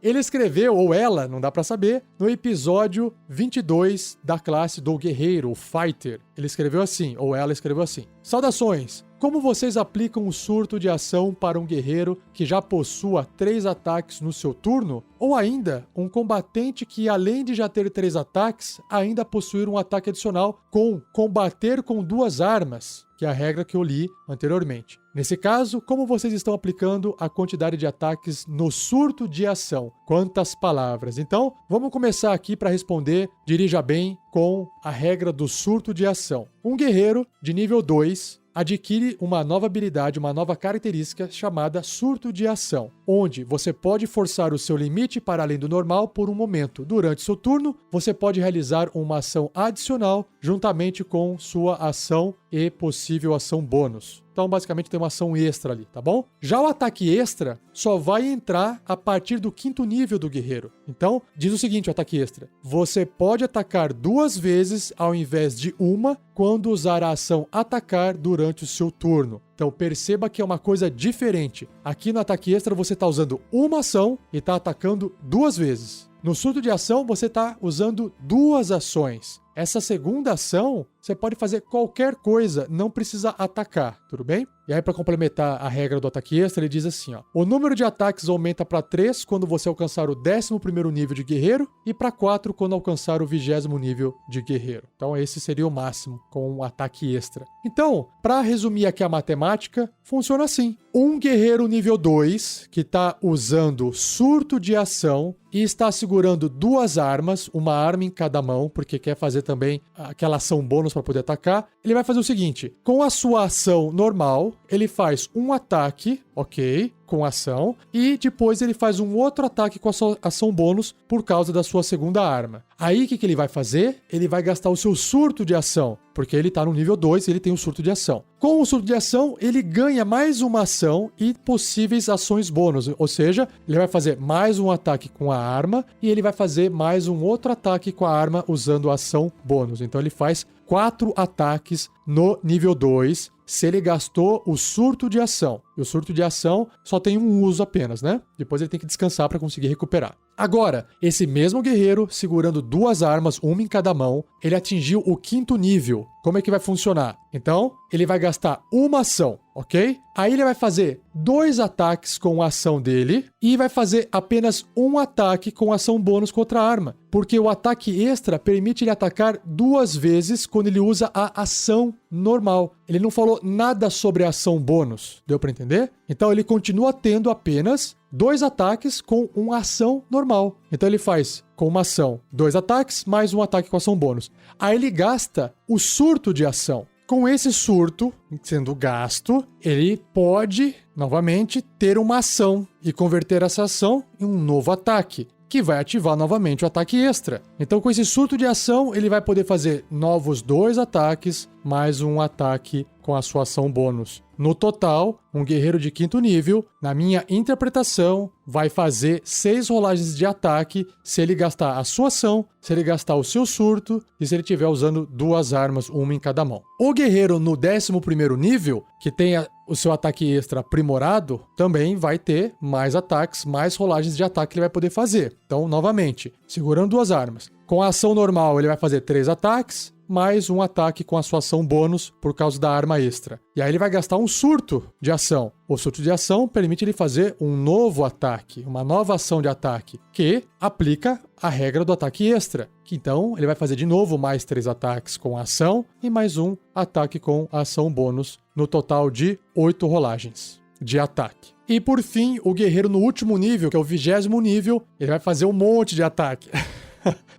Ele escreveu, ou ela, não dá pra saber, no episódio 22 da classe do Guerreiro, o Fighter. Ele escreveu assim, ou ela escreveu assim: saudações! Como vocês aplicam o surto de ação para um guerreiro que já possua 3 ataques no seu turno? Ou ainda, um combatente que, além de já ter 3 ataques, ainda possuir um ataque adicional com combater com 2 armas, que é a regra que eu li anteriormente. Nesse caso, como vocês estão aplicando a quantidade de ataques no surto de ação? Quantas palavras? Então, vamos começar aqui para responder, dirija bem, com a regra do surto de ação. Um guerreiro de nível 2 adquire uma nova habilidade, uma nova característica chamada surto de ação, onde você pode forçar o seu limite para além do normal por um momento. Durante seu turno, você pode realizar uma ação adicional juntamente com sua ação e possível ação bônus. Então, basicamente, tem uma ação extra ali, tá bom? Já o ataque extra só vai entrar a partir do 5º nível do guerreiro. Então, diz o seguinte, o ataque extra. Você pode atacar 2 vezes ao invés de uma quando usar a ação atacar durante o seu turno. Então, perceba que é uma coisa diferente. Aqui no ataque extra, você está usando uma ação e está atacando 2 vezes. No surto de ação, você está usando 2 ações. Essa segunda ação, você pode fazer qualquer coisa, não precisa atacar, tudo bem? E aí, para complementar a regra do ataque extra, ele diz assim, ó. O número de ataques aumenta para 3 quando você alcançar o 11º nível de guerreiro e para 4 quando alcançar o 20º nível de guerreiro. Então, esse seria o máximo com um ataque extra. Então, para resumir aqui a matemática, funciona assim. Um guerreiro nível 2, que está usando surto de ação e está segurando 2 armas, uma arma em cada mão, porque quer fazer também aquela ação bônus para poder atacar, ele vai fazer o seguinte, com a sua ação normal, ele faz um ataque, ok, com ação, e depois ele faz um outro ataque com a sua ação bônus por causa da sua segunda arma. Aí, o que ele vai fazer? Ele vai gastar o seu surto de ação, porque ele está no nível 2 e ele tem um surto de ação. Com o surto de ação, ele ganha mais uma ação e possíveis ações bônus, ou seja, ele vai fazer mais um ataque com a arma e ele vai fazer mais um outro ataque com a arma usando a ação bônus. Então, ele faz 4 ataques no nível 2, se ele gastou o surto de ação. E o surto de ação só tem um uso apenas, né? Depois ele tem que descansar para conseguir recuperar. Agora, esse mesmo guerreiro, segurando 2 armas, uma em cada mão, ele atingiu o 5º nível. Como é que vai funcionar? Então, ele vai gastar uma ação, ok? Aí ele vai fazer 2 ataques com a ação dele e vai fazer apenas um ataque com ação bônus contra a arma. Porque o ataque extra permite ele atacar 2 vezes quando ele usa a ação normal. Ele não falou nada sobre a ação bônus. Deu para entender? Então ele continua tendo apenas 2 ataques com uma ação normal. Então ele faz com uma ação 2 ataques mais um ataque com ação bônus. Aí ele gasta o surto de ação. Com esse surto sendo gasto, ele pode, novamente, ter uma ação e converter essa ação em um novo ataque, que vai ativar novamente o ataque extra. Então, com esse surto de ação, ele vai poder fazer novos 2 ataques, mais um ataque com a sua ação bônus. No total, um guerreiro de 5º nível, na minha interpretação, vai fazer 6 rolagens de ataque se ele gastar a sua ação, se ele gastar o seu surto e se ele estiver usando 2 armas, uma em cada mão. O guerreiro no 11º nível, que tem o seu ataque extra aprimorado, também vai ter mais ataques, mais rolagens de ataque que ele vai poder fazer. Então, novamente, segurando 2 armas. Com a ação normal, ele vai fazer 3 ataques, mais um ataque com a sua ação bônus por causa da arma extra. E aí ele vai gastar um surto de ação. O surto de ação permite ele fazer um novo ataque, uma nova ação de ataque, que aplica a regra do ataque extra. Que então ele vai fazer de novo mais 3 ataques com a ação e mais um ataque com a ação bônus, no total de 8 rolagens de ataque. E por fim, o guerreiro no último nível, que é o 20º nível, ele vai fazer um monte de ataque.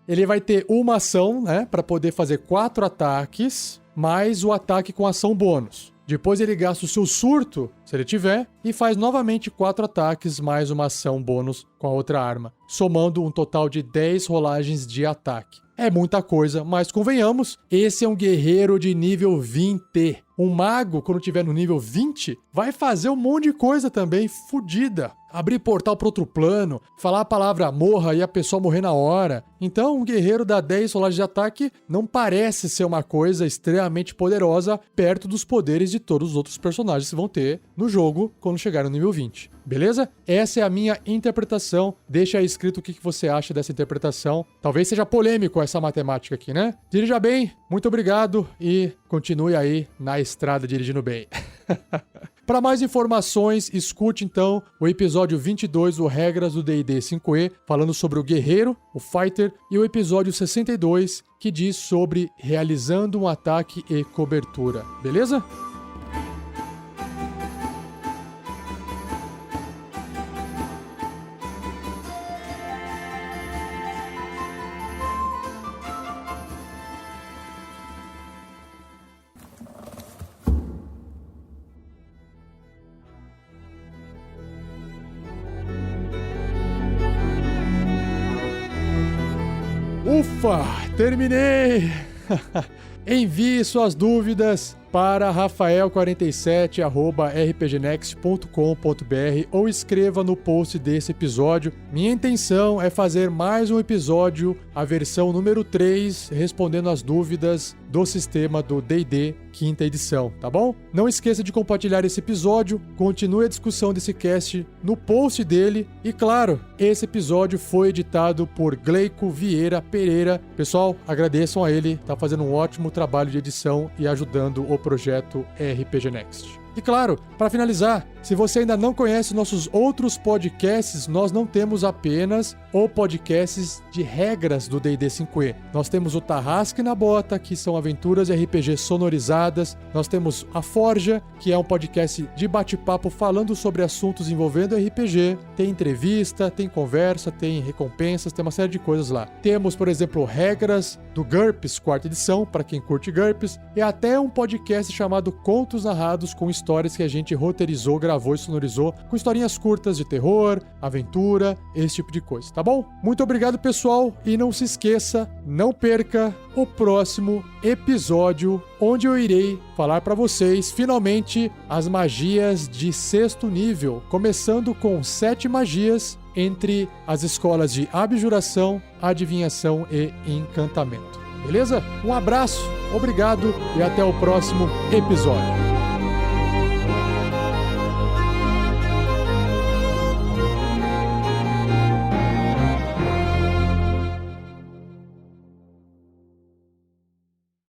Ele vai ter uma ação, né, para poder fazer 4 ataques, mais o ataque com ação bônus. Depois ele gasta o seu surto, se ele tiver, e faz novamente 4 ataques, mais uma ação bônus com a outra arma, somando um total de 10 rolagens de ataque. É muita coisa, mas convenhamos, esse é um guerreiro de nível 20. Um mago, quando tiver no nível 20, vai fazer um monte de coisa também, fodida. Abrir portal para outro plano, falar a palavra morra e a pessoa morrer na hora. Então, um guerreiro dá 10 rolagens de ataque não parece ser uma coisa extremamente poderosa perto dos poderes de todos os outros personagens que vão ter no jogo quando chegar no nível 20. Beleza? Essa é a minha interpretação. Deixa aí escrito o que você acha dessa interpretação. Talvez seja polêmico essa matemática aqui, né? Dirija bem, muito obrigado e continue aí na estrada dirigindo bem. Para mais informações, escute então o episódio 22 do Regras do D&D 5e, falando sobre o guerreiro, o fighter, e o episódio 62, que diz sobre realizando um ataque e cobertura. Beleza? Ufa, terminei! Envie suas dúvidas para rafael47@rpgnext.com.br ou escreva no post desse episódio. Minha intenção é fazer mais um episódio, a versão número 3, respondendo as dúvidas do sistema do D&D quinta edição, tá bom? Não esqueça de compartilhar esse episódio, continue a discussão desse cast no post dele e, claro, esse episódio foi editado por Gleico Vieira Pereira. Pessoal, agradeçam a ele, tá fazendo um ótimo trabalho de edição e ajudando o projeto RPG Next. E claro, para finalizar, se você ainda não conhece nossos outros podcasts, nós não temos apenas o podcasts de regras do D&D 5e. Nós temos o Tarrasque na Bota, que são aventuras e RPG sonorizadas. Nós temos a Forja, que é um podcast de bate-papo falando sobre assuntos envolvendo RPG. Tem entrevista, tem conversa, tem recompensas, tem uma série de coisas lá. Temos, por exemplo, Regras do GURPS, quarta edição, para quem curte GURPS. E até um podcast chamado Contos Narrados, com histórias que a gente roteirizou, gravou e sonorizou, com historinhas curtas de terror, aventura, esse tipo de coisa, tá bom? Muito obrigado, pessoal, e não se esqueça, não perca o próximo episódio, onde eu irei falar para vocês, finalmente, as magias de 6º nível, começando com 7 magias entre as escolas de abjuração, adivinhação e encantamento. Beleza? Um abraço, obrigado e até o próximo episódio.